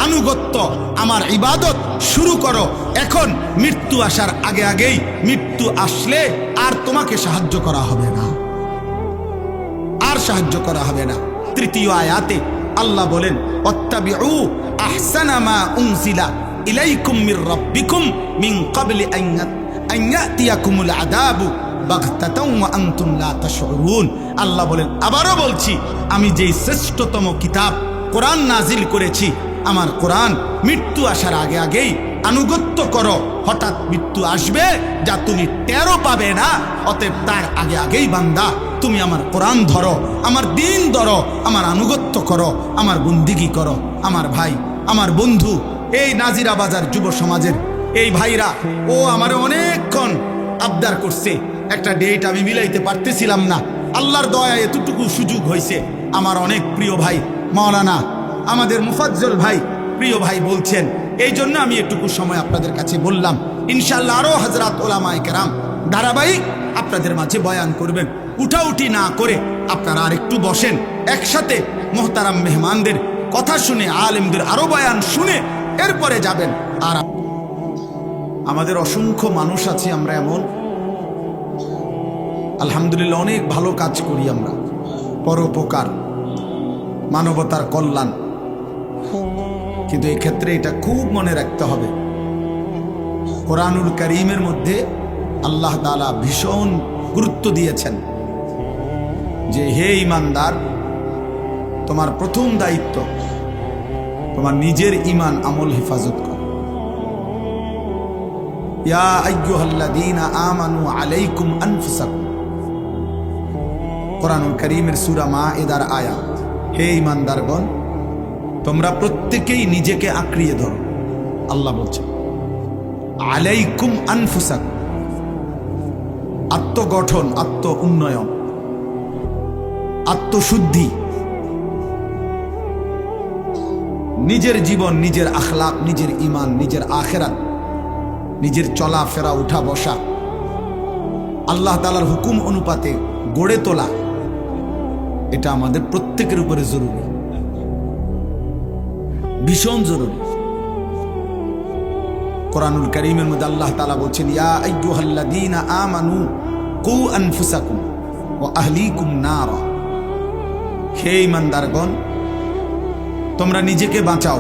আনুগত্য আমার ইবাদত শুরু করো এখন। মৃত্যু আসার আগে আগেই, মৃত্যু আসলে আর তোমাকে সাহায্য করা হবে না, আর সাহায্য করা হবে না। তৃতীয় আয়াতে আল্লাহ বলেন ওয়াত্তাবিউ আহসানা মা উনজিলা ইলাইকুম মির রাব্বিকুম মিন ক্বাবলি আন ইয়াতিয়াকুমুল আযাবু বাগতাতাও ওয়া আনতুম লা তাশউরুন। আল্লাহ বলেন আবারও বলছি, আমি যেই শ্রেষ্ঠতম কিতাব কোরআন নাজিল করেছি, আমার কোরআন মৃত্যু আসার আগে আগেই আনুগত্য করো। হঠাৎ মৃত্যু আসবে যা তুমি টেরও পাবে না, অতএব তার আগে আগেই বান্দা তুমি আমার কোরআন ধরো, আমার দিন ধরো, আমার আনুগত্য করো, আমার বন্দিগি করো। আমার ভাই, আমার বন্ধু, এই নাজিরা বাজার যুব সমাজের এই ভাইরা, ও আমারে অনেকক্ষণ আবদার করছে, একটা ডেট আমি মিলাইতে পারতেছিলাম না, আল্লাহর দয়া এতটুকু সুযোগ হয়েছে। আমার অনেক প্রিয় ভাই মাওলানা আমাদের মুফাজ্জল ভাই, প্রিয় ভাই বলছেন এই জন্য আমি এটুকু সময় আপনাদের কাছে বললাম। ইনশাআল্লাহ আরো হযরত উলামায়ে কেরাম ধারাবাহিক আপনাদের মাঝে বয়ান করবেন। উঠাউঠি না করে আপনারা আরেকটু বসেন, একসাথে মোহতারাম মেহমানদের কথা শুনে, আলেমদের আরো বয়ান শুনে এরপরে যাবেন। আর আমাদের অসংখ্য মানুষ আছে, আমরা এমন আলহামদুলিল্লাহ অনেক ভালো কাজ করি আমরা, পরোপকার, মানবতার কল্যাণ, কিন্তু এক্ষেত্রে এটা খুব মনে রাখতে হবে, কোরআনুল কারীমের মধ্যে আল্লাহ তাআলা ভীষণ গুরুত্ব দিয়েছেন যে হে ঈমানদার, তোমার প্রথম দায়িত্ব তোমার নিজের ঈমান আমল হেফাজত কর। ইয়া আইয়ুহাল্লাযীনা আমানু আলাইকুম আনফুসাকুম, কোরআনুল কারীমের সূরা মাঈদার আয়াত। হে ঈমানদারগণ, তোমরা প্রত্যেকেই নিজেকে আঁকড়িয়ে ধরো। আল্লাহ বলছেন আলাইকুম আনফুসাকুম, আত্মগঠন, আত্ম উন্নয়ন, আত্মশুদ্ধি, নিজের জীবন, নিজের আখলাক, নিজের ঈমান, নিজের আখিরাত, নিজের চলাফেরা, উঠা বসা আল্লাহ তাআলার হুকুম অনুপাতে গড়ে তোলা, এটা আমাদের প্রত্যেকের উপরে জরুরি, ভীষণ জরুরি। কোরআনুল কারীমের মধ্যে আল্লাহ তাআলা বলছেন ইয়া আইয়ুহাল্লাযীনা আমানু কু আনফুসাকুম ওয়া আহলিকুম নারা, হে ঈমানদারগণ, তোমরা নিজেকে বাঁচাও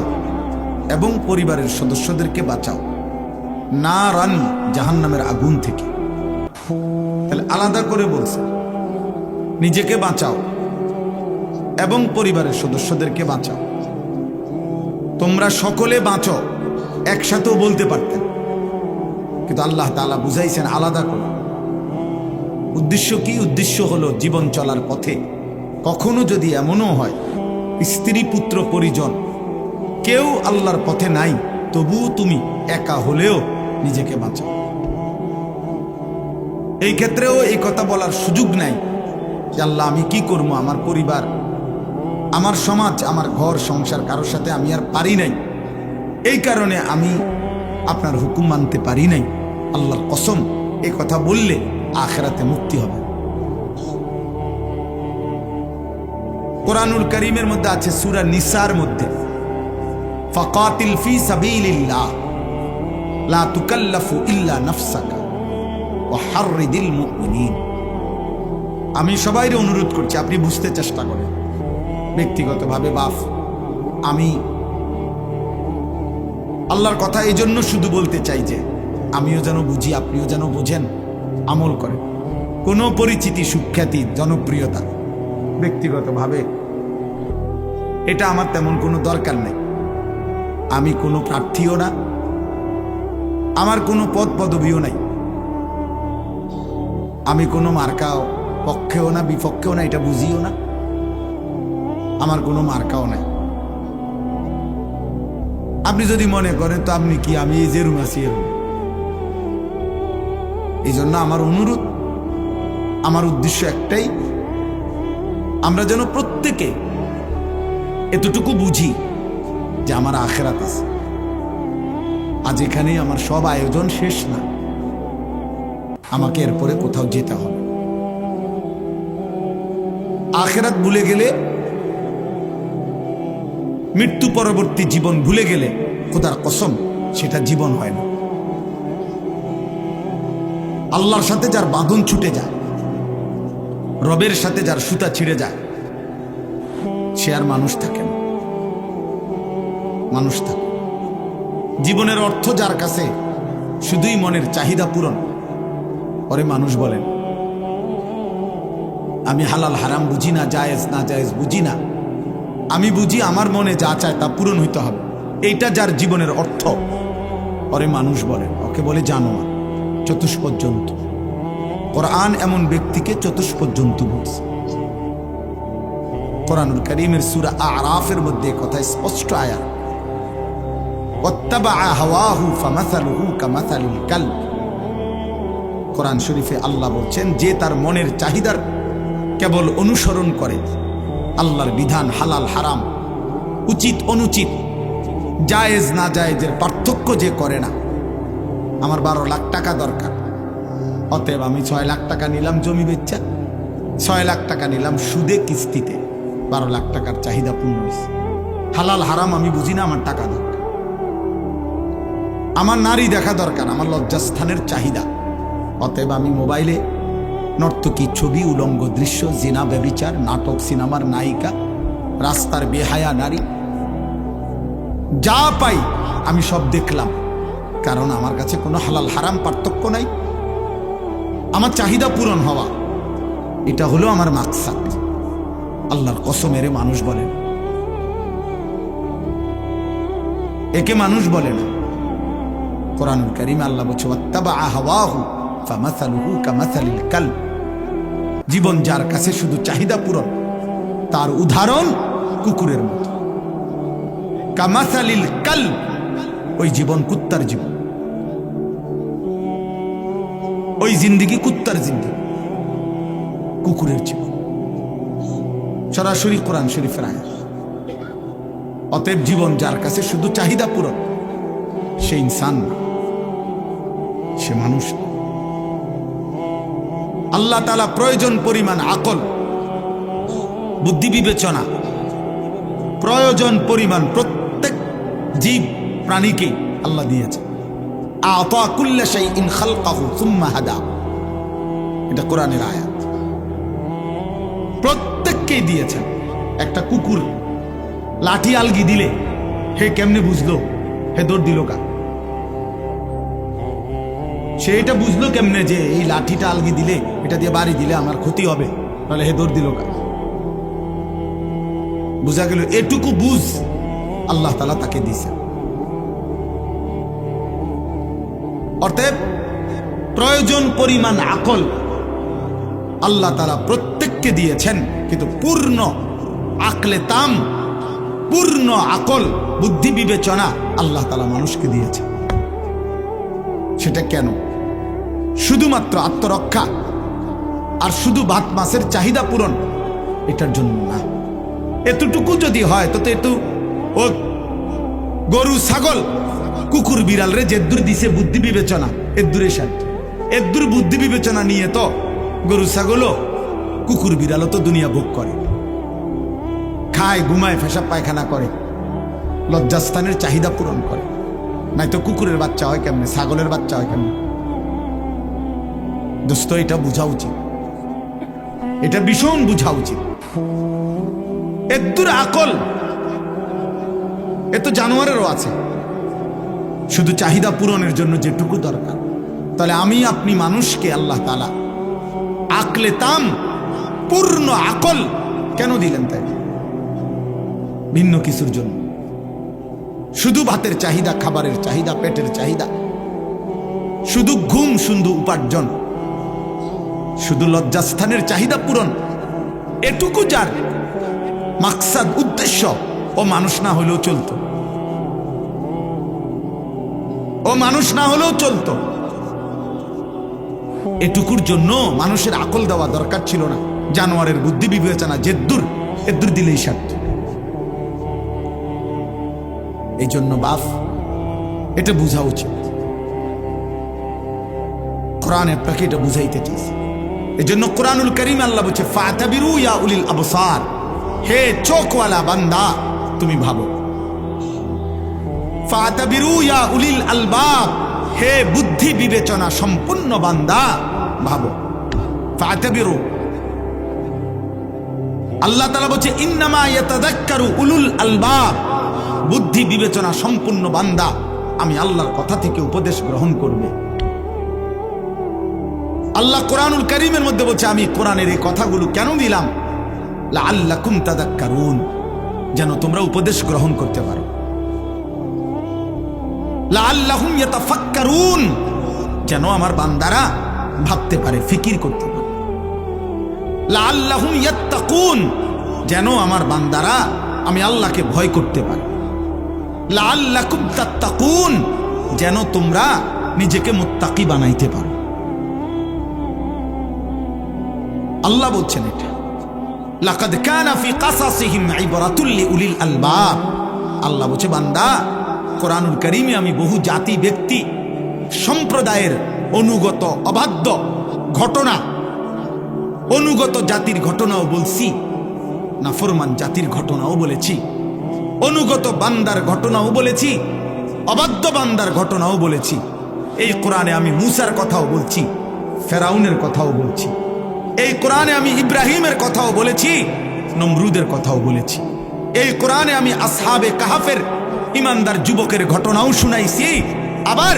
এবং পরিবারের সদস্যদেরকে বাঁচাও নারান, জাহান্নামের আগুন থেকে। তাহলে আলাদা করে বলছে নিজেকে বাঁচাও এবং পরিবারের সদস্যদেরকে বাঁচাও। তোমরা সকলে বাঁচো একসাথেও বলতে পারতেন, কিন্তু আল্লাহ তাআলা বুঝাইছেন আলাদা করে। উদ্দেশ্য কি? উদ্দেশ্য হলো জীবন চলার পথে কখনো যদি এমনও হয় স্ত্রী, পুত্র, পরিজন কেউ আল্লাহর পথে নাই, তবুও তুমি একা হলেও নিজেকে বাঁচাও। এই ক্ষেত্রেও এই কথা বলার সুযোগ নাই যে আল্লাহ আমি কি করবো, আমার পরিবার, আমার সমাজ, আমার ঘর সংসার কারোর সাথে আমি আর পারি নাই, এই কারণে আমি আপনার হুকুম মানতে পারি নাই। আল্লাহর কসম, এই কথা বললে আখিরাতে মুক্তি হবে। কোরআনুল কারীমের মধ্যে আছে সূরা নিসার মধ্যে ফাকাতিল ফি সাবিলিল্লাহ লা তুকাল্লাফু ইল্লা নাফসাকা ওয়া হাররিদিল মুমিনিন। আমি সবাইকে অনুরোধ করছি আপনি বুঝতে চেষ্টা করেন ব্যক্তিগতভাবে। বাপ, আমি আল্লাহর কথা এই জন্য শুধু বলতে চাই যে আমিও যেন বুঝি, আপনিও যেন বুঝেন, আমল করেন। কোনো পরিচিতি, সুখ্যাতি, জনপ্রিয়তা ব্যক্তিগতভাবে এটা আমার তেমন কোনো দরকার নেই। আমি কোনো প্রার্থীও না, আমার কোনো পদ পদবিও নাই, আমি কোনো মার্কাও পক্ষেও না বিপক্ষেও না, এটা বুঝিও না, আমার কোনো মার্কাও নাই। আপনি যদি মনে করেন তো আপনি কি, আমি এই যে রুম আছি এরকম। এই জন্য আমার অনুরোধ, আমার উদ্দেশ্য একটাই, আমরা যেন প্রত্যেকে এতটুকু বুঝি যে আমার আখিরাত আছে। আজ এখানেই আমার সব আয়োজন শেষ না, আমাকে এরপরে কোথাও যেতে হবে। আখিরাত ভুলে গেলে, মৃত্যু পরবর্তী জীবন ভুলে গেলে খোদার কসম সেটা জীবন হয় না। আল্লাহর সাথে যার বাঁধন ছুটে যায়, রবের সাথে যার সুতা ছিঁড়ে যায়, সে আর মানুষ থাকে না। মানুষ থাকে, জীবনের অর্থ যার কাছে শুধুই মনের চাহিদা পূরণ, পরে মানুষ বলেন আমি হালাল হারাম বুঝি না, জায়েজ না জায়েজ বুঝি না, আমি বুঝি আমার মনে যা চায় তা পূরণ হইতে হবে, এইটা যার জীবনের অর্থ, পরে মানুষ বলেন ওকে বলে জানোয়ার, চতুষ্পদ জন্তু। কোরআন এমন ব্যক্তিকে চতুষ্পদ জন্তু বলছে। কোরআনুল কারীমের সূরা আরাফের মধ্যে কথা স্পষ্ট আয়াত, ওয়াত্তাবা হাওয়াহু ফামাসালুহু কামাসালিল কালব। কোরআন শরীফে আল্লাহ বলছেন যে তার মনের চাহিদার কেবল অনুসরণ করে, আল্লাহর বিধান, হালাল হারাম, উচিত অনুচিত জায়েজ না জায়েজের পার্থক্য যে করে না। আমার 12 লাখ টাকা দরকার, অতএব আমি 6 লাখ টাকা নিলাম জমি বেচা, 6 লাখ টাকা নিলাম সুদে কিস্তিতে, 12 লাখ টাকার চাহিদা পূর্ণ হয়েছে। হালাল হারাম আমি বুঝি না, আমার টাকা দরকার। আমার নারী দেখা দরকার, আমার লজ্জাস্থানের চাহিদা, অতএব আমি মোবাইলে নর্তকী ছবি, উলঙ্গ দৃশ্য, জিনা, ব্যভিচার, নাটক, সিনেমার নায়িকা, রাস্তার বেহায়া নারী, যা পাই আমি সব দেখলাম, কারণ আমার কাছে কোনো হালাল হারাম পার্থক্য নাই। আমার চাহিদা পূরণ হওয়া, এটা হলো আমার মাকসাদ। আল্লাহর কসমের মানুষ বলেন, একে মানুষ বলে না। কোরআনুল কারীমে আল্লাহ বলছে ওয়াত্তাবা হাওয়াহু ফামাসালুহু কামাসালিল কালব। জীবন যার কাছে শুধু চাহিদা পূরণ, তার উদাহরণ কুকুরের মতো। কামাসালিল কালব, ওই জীবন কুত্তার জীবন, ওই জিন্দেগি কুত্তার জিন্দেগি, কুকুরের জীবন। সরাসরি কোরআন শরীফের আয়াত। অতএব জীবন যার কাছে শুধু চাহিদা পূরণ, সে ইনসান না, সে মানুষ। আল্লাহ তাআলা প্রয়োজন পরিমাণ আকল, বুদ্ধি, বিবেচনা, প্রয়োজন পরিমাণ প্রত্যেক জীব প্রাণীকে আল্লাহ দিয়েছে। আতা কুল্লা শাইইন খালকাহু সুম্মা হাদা, এটা কোরআনের আয়াত। প্রত্যেককেই দিয়েছেন। একটা কুকুর লাঠি আলগি দিলে হে কেমনে বুঝলো? হে দৌড় দিল কা? সে এটা বুঝলো কেমনে যে এই লাঠিটা আলগি দিলে, এটা দিয়ে বাড়ি দিলে আমার ক্ষতি হবে, তাহলে হে দৌড় দিল কা? বুঝা গেল এটুকু বুঝ আল্লাহ তাআলা তাকে দিয়েছেন। অতএব প্রয়োজন পরিমাণ আকল আল্লাহ তাআলা প্রত্যেককে দিয়েছেন, কিন্তু পূর্ণ আকলে তাম, পূর্ণ আকল, বুদ্ধি, বিবেচনা আল্লাহ তাআলা মানুষকে দিয়েছেন। সেটা কেন? শুধুমাত্র আত্মরক্ষা আর শুধু ভাত মাছের চাহিদা পূরণ, এটার জন্য না। এতটুকু যদি হয় তো একটু ও গরু, ছাগল, কুকুর, বিড়াল রে যেদূর দিছে বুদ্ধি বিবেচনা, এদূরে সাথ, এদূর বুদ্ধি বিবেচনা নিয়ে তো গরু, ছাগলও, কুকুর, বিড়ালও তো দুনিয়া ভোগ করে, খায়, ঘুমায়, পেশাব পায়খানা করে, লজ্জাস্থানের চাহিদা পূরণ করে। নাই তো কুকুরের বাচ্চা হয় কেমনে, ছাগলের বাচ্চা হয় কেমনে? দোস্ত, এটা বোঝা উচিত, এটা ভীষণ বোঝা উচিত। এদূর আকল এ তো জানোয়ারেরও আছে, শুধু চাহিদা পূরণের জন্য যেটুকু দরকার। তাহলে আমি আপনি মানুষকে আল্লাহ তাআলা আকলে তাম, পূর্ণ আকল কেন দিলেন? তাই ভিন্ন কিছুর জন্য। শুধু ভাতের চাহিদা, খাবারের চাহিদা, পেটের চাহিদা, শুধু ঘুম, শুধু উপার্জন, শুধু লজ্জাস্থানের চাহিদা পূরণ, এটুকু যার মাকসাদ, উদ্দেশ্য, ও মানুষ না হলেও চলতো, ও মানুষ না হলেও চলতো। এটুকুর জন্য মানুষের আকল দেওয়া দরকার ছিল না। জানোয়ারের বুদ্ধি বিবেচনা যেদূর, এদূর দিলেই সার্থ। এই জন্য বাপ, এটা বোঝা উচিত। কোরআন আপনাকে এটা বুঝাইতে চাইছে। এই জন্য কোরআনুল কারীম আল্লাহ বলছে ফাতাবিরু ইয়া উলিল আবসার, হে চোখওয়ালা বান্দা তুমি ভাবো। ফাতাবিরু ইয়া উলিল আলবাব, হে বুদ্ধি বিবেচনা সম্পূর্ণ বান্দা ভাবো। ফাতাবিরু, আল্লাহ তাআলা বলছে ইন্নামা ইয়াতাযাক্কারু উলুল আলবাব, বুদ্ধি বিবেচনা সম্পূর্ণ বান্দা আমি আল্লাহর কথা থেকে উপদেশ গ্রহণ করবে। আল্লাহ কোরআনুল কারীমের মধ্যে বলছে আমি কোরআনের এই কথাগুলো কেন দিলাম? লাআল্লাকুম তাযাক্কারুন, যেন তোমরা উপদেশ গ্রহণ করতে পারো। লাআল্লাহুম ইয়াতাফাক্কারুন, যেন আমার বান্দারা ভাবতে পারে, ফিকির করতে পারে। লাআল্লাহুম ইয়াত্তাকুন, যেন আমার বান্দারা আমি আল্লাহকে ভয় করতে পারে। লাআল্লাকুম তাত্তাকুন, যেন তোমরা নিজেকে মুত্তাকি বানাইতে পারো। আল্লাহ বলছেন এটা লাকাদ কানা ফি কাসাসিহিম ইবরাতুল লিউলিল আলবাব। আল্লাহ বলছে বান্দা কোরআনুল কারীমে আমি বহু জাতি, ব্যক্তি, সম্প্রদায়ের অনুগত অবাধ্য ঘটনা, অনুগত জাতির ঘটনাও বলছি, নাফরমান জাতির ঘটনাও বলেছি, অনুগত বান্দার ঘটনাও বলেছি, অবাধ্য বান্দার ঘটনাও বলেছি। এই কোরআনে আমি মূসার কথাও বলছি, ফেরাউনের কথাও বলছি। এই কোরআনে আমি ইব্রাহিমের কথাও বলেছি, নমরুদের কথাও বলেছি। এই কোরআনে আমি আসহাবে কাহাফের ইমানদার যুবকের ঘটনাও শুনাইছি। আবার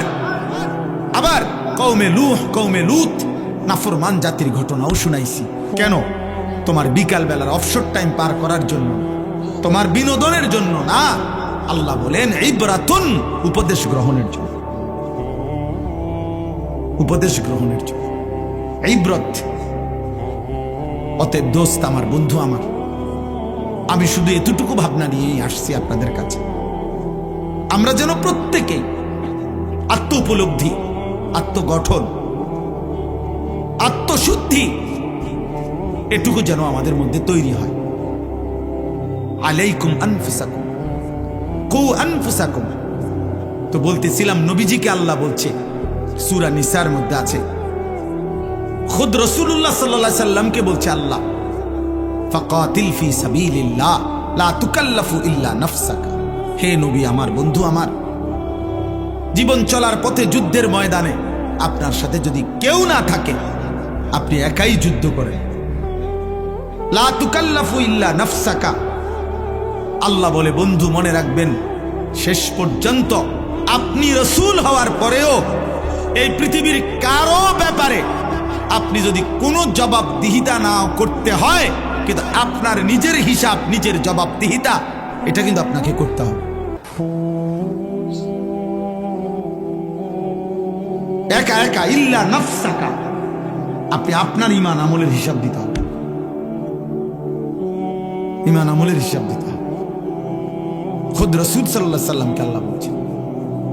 আবার কওমে নূহ, কওমে লূত, নাফরমান জাতির ঘটনাও শুনাইছি। কেন? তোমার বিকাল বেলার অবসর টাইম পার করার জন্য, তোমার বিনোদনের জন্য না। আল্লাহ বলেন ইবরাতুন, উপদেশ গ্রহণের জন্য, উপদেশ গ্রহণের জন্য, ইবরত। অতএব দোস্ত আমার, বন্ধু আমার, আমি শুধু এতটুকু ভাবনা নিয়েই আসছি আপনাদের কাছে, আমরা যেন প্রত্যেকেই আত্ম উপলব্ধি, আত্মগঠন, আত্মশুদ্ধি এটুকু যেন আমাদের মধ্যে তৈরি হয়। আলাইকুম আনফুসাকুম, কু আনফুসাকুম। তো বলতেছিলাম নবীজিকে আল্লাহ বলছে, সূরা নিসার মধ্যে আছে, খুদ রাসূলুল্লাহ সাল্লাল্লাহু আলাইহি সাল্লামকে বলছে আল্লাহ, ফাকাতিল ফি সাবিলিল্লাহ লা তুকাল্লাফু ইল্লা নাফসাকা। হে নবী আমার, বন্ধু আমার, জীবন চলার পথে যুদ্ধের ময়দানে আপনার সাথে যদি কেউ না থাকে, আপনি একাই যুদ্ধ করেন। লা তুকাল্লাফু ইল্লা নাফসাকা। আল্লাহ বলে, বন্ধু মনে রাখবেন, শেষ পর্যন্ত আপনি রাসূল হওয়ার পরেও এই পৃথিবীর কারো ব্যাপারে আপনি যদি কোনো জবাবদিহিতা না করতে হয়, কিন্তু আপনার নিজের হিসাব, নিজের জবাবদিহিতা, এটা কিন্তু আপনাকে করতে হবে। একা একা, ইল্লা নাফসাকা, আপনি আপনার ঈমান আমলের হিসাব দিতে হবে, ঈমান আমলের হিসাব দিতে হবে। খুদ রাসূল সাল্লাল্লাহু আলাইহি সাল্লামকে আল্লাহ বলছেন,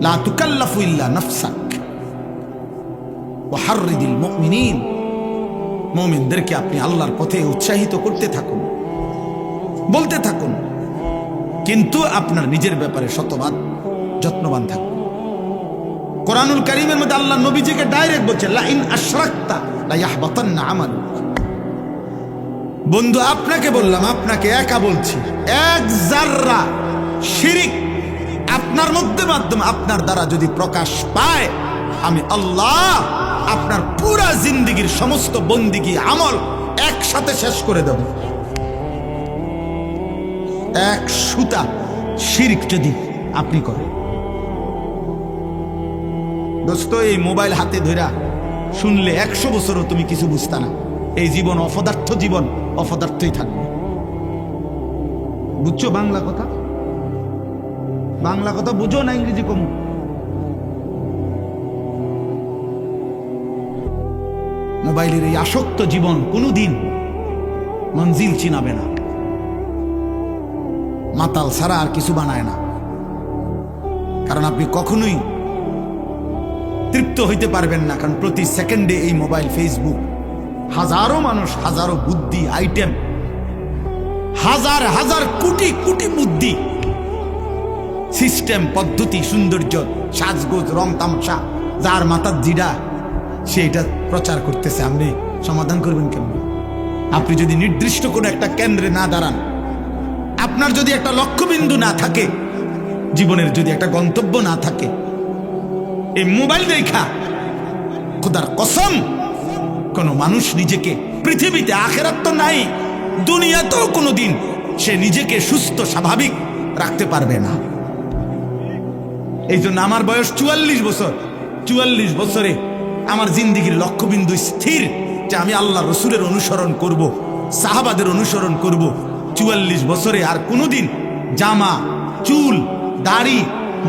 লা তুকাল্লাফু ইল্লা নাফসাক ওয়া হাররিদিল মুমিনিন। মুমিনদেরকে আপনি আল্লাহর পথে উৎসাহিত করতে থাকুন, বলতে থাকুন, কিন্তু আপনার নিজের ব্যাপারে শতভাগ যত্নবান থাকুন। কোরআনুল কারীমের মধ্যে আল্লাহ নবীজিকে ডাইরেক্ট বলছে, লা ইন আশরাকতা লা ইয়াহবাতান্না আমালুক। বন্ধু আপনাকে বললাম, আপনাকে একা বলছি, এক যাররা শিরিক আপনার মধ্যে মাধ্যমে আপনার দ্বারা যদি প্রকাশ পায়, আমি আল্লাহ আপনার পুরা জিন্দেগীর সমস্ত বন্দিগি আমল একসাথে শেষ করে দেব। এক সুতা শিরিক যদি আপনি করেন, দোস্ত, এই মোবাইল হাতে ধরা শুনলে 100 বছরও তুমি কিছু বুঝতা না। এই জীবন অপদার্থ, জীবন অপদার্থই থাকবে। বুঝছো বাংলা কথা? বাংলা কথা বুঝো না ইংরেজি কম? মোবাইলের এই আসক্ত জীবন কোনোদিন মঞ্জিল চিনাবে না, মাতাল ছাড়া আর কিছু বানায় না। কারণ আপনি কখনোই তৃপ্ত হইতে পারবেন না, কারণ প্রতি সেকেন্ডে এই মোবাইল, ফেসবুক, হাজারো মানুষ, হাজারো বুদ্ধি, আইটেম, হাজার হাজার কোটি কোটি বুদ্ধি, সিস্টেম, পদ্ধতি, সৌন্দর্য, সাজগোজ, রং তামসা, যার মাথার জিডা সে এটা প্রচার করতেছে। আপনি সমাধান করবেন কেমন? আপনি যদি নির্দিষ্ট কোনো একটা কেন্দ্রে না দাঁড়ান, আপনার যদি একটা লক্ষ্যবিন্দু না থাকে, জীবনের যদি একটা গন্তব্য না থাকে, এই মোবাইল দেখা খোদার কসম কোন মানুষ নিজেকে পৃথিবীতে, আখেরাত তো নাই, দুনিয়াতেও কোনোদিন সে নিজেকে সুস্থ স্বাভাবিক রাখতে পারবে না। এই জন্য আমার বয়স 44 বছর। 44 বছরে আমার জিন্দেগির লক্ষ্যবিন্দু স্থির যে আমি আল্লাহ রসুলের অনুসরণ করব, সাহাবাদের অনুসরণ করব। 44 বছরে আর কোনোদিন জামা, চুল, দাড়ি,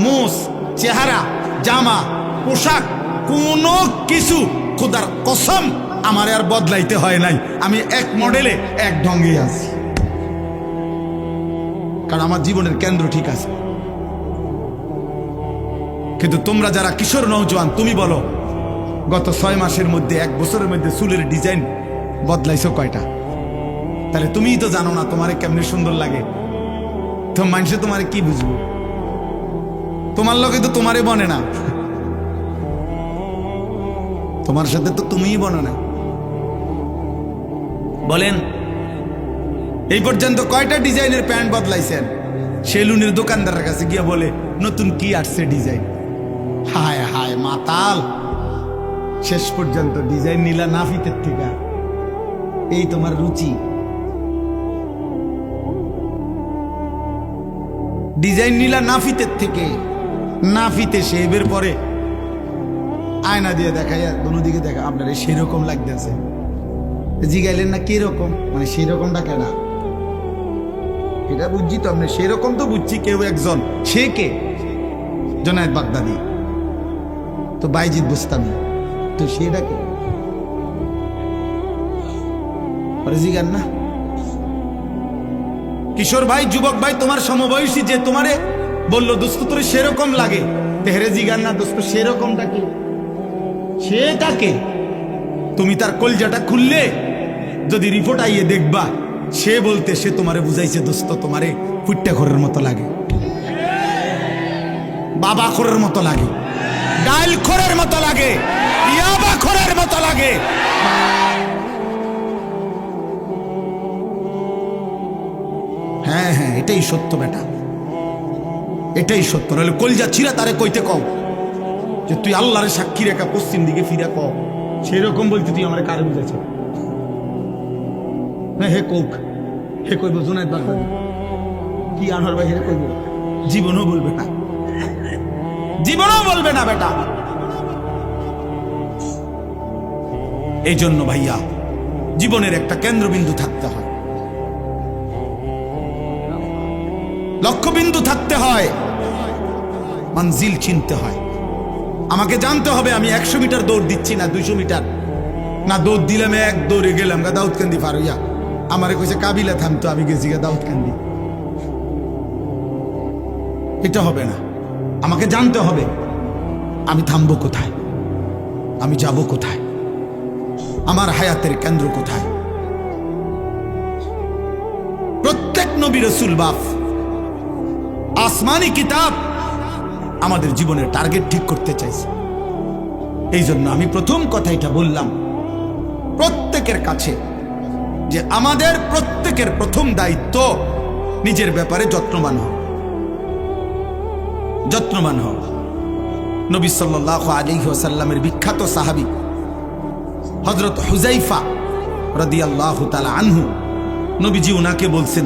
মোষ, চেহারা, জামা, পোশাক, কোনো কিছু খোদার কসম আমার আর বদলাইতে হয় নাই। আমি এক মডেলে, এক ঢঙ্গে আছি, কারণ আমার জীবনের কেন্দ্র ঠিক আছে। কিন্তু তোমরা যারা কিশোর নওজোয়ান, তুমি বলো গত 6 মাসের মধ্যে, 1 বছরের মধ্যে চুলের ডিজাইন বদলাইছো কয়টা? তাহলে তুমিই তো জানো না তোমারে কেমনে সুন্দর লাগে, তো মানুষে তোমারে কি বুঝবো? তোমার লগে তো তোমারে বনে না, তোমার সাথে তো তুমিই বনো না। বলেন এই পর্যন্ত কয়টা ডিজাইনের প্যান্ট বদলাইছেন? সেলুনের দোকানদারের কাছে গিয়ে বলে নতুন কি আসছে ডিজাইন। হায় হায় মাতাল, শেষ পর্যন্ত ডিজাইন নিলা নাফিতের থেকে। এই তোমার রুচি, ডিজাইন নিলা নাফিতের থেকে। নাফিতে শেবের পরে আয়না দিয়ে দেখাইয়া দুদিকে দেখা আপনার সেরকম লাগতেছে। জিগাইলেন না কিরকম, মানে সেরকমটা কেনা এটা বুঝছি তো আপনি, সেরকম তো বুঝছি কেউ একজন, সে কে? জনায়েত বাগদাদি, তো বাইজিদ বুস্তামি, তো সেটা কে? জিগান না কিশোর ভাই, যুবক ভাই, তোমার সমবয়সী যে তোমারে বললো দোস্ত তোর সেরকম লাগে, তেহরে জিগান না দোস্ত সেরকমটা কি, সেটাকে? তুমি তার কলজাটা খুললে যদি রিপোর্ট আইয়ে দেখবা, সে বলতে সে তোমারে বুঝাইছে দোস্ত তোমারে ফুট্টা খোরের মতো লাগে, বাবা খোরের মতো লাগে, ডাল খোরের মতো লাগে, ইয়াবা খোরের মতো লাগে। হ্যাঁ হ্যাঁ, এটাই সত্য বেটা, এটাই সত্য। নাহলে কলজা ছিঁড়া তারে কইতে কও যে তুই আল্লাহরে সাক্ষী রেখা পশ্চিম দিকে ফিরে কও, সেরকম বলতে তুই আমার কারে বুঝেছ? হে কোক, হে কইব জুনায়েদ বাগদাদি, কি আনোয়ার ভাই, হে কইব, জীবনও বলবে না, জীবনও বলবে না বেটা। এই জন্য ভাইয়া জীবনের একটা কেন্দ্রবিন্দু থাকতে হয়, লক্ষ্যবিন্দু থাকতে হয়, মঞ্জিল চিনতে হয়। আমাকে জানতে হবে আমি 100 মিটার দৌড় দিচ্ছি না 200 মিটার, না দৌড় দিলাম এক দৌড়ে গেলাম গা দাউদকান্দি পার হইয়া, আমারে কইছে কাবিলা থামতো, আমি গেছি গা দাউদকান্দি। এটা হবে না, আমাকে জানতে হবে আমি থামবো কোথায়, আমি যাব কোথায়, আমার হায়াতের কেন্দ্র কোথায়। প্রত্যেক নবী রাসূল বাপ আসমানি কিতাব আমাদের জীবনের টার্গেট ঠিক করতে চাইছে। এই জন্য আমি প্রথম কথা এটা বললাম প্রত্যেকের কাছে যে আমাদের প্রত্যেকের প্রথম দায়িত্ব নিজের ব্যাপারে যত্নবান হও, যত্নবান হও। নবী সাল্লাল্লাহু আলাইহি ওয়াসাল্লামের বিখ্যাত সাহাবী হযরত হুযায়ফা রাদিয়াল্লাহু তাআলা আনহু, নবীজি উনাকে বলছেন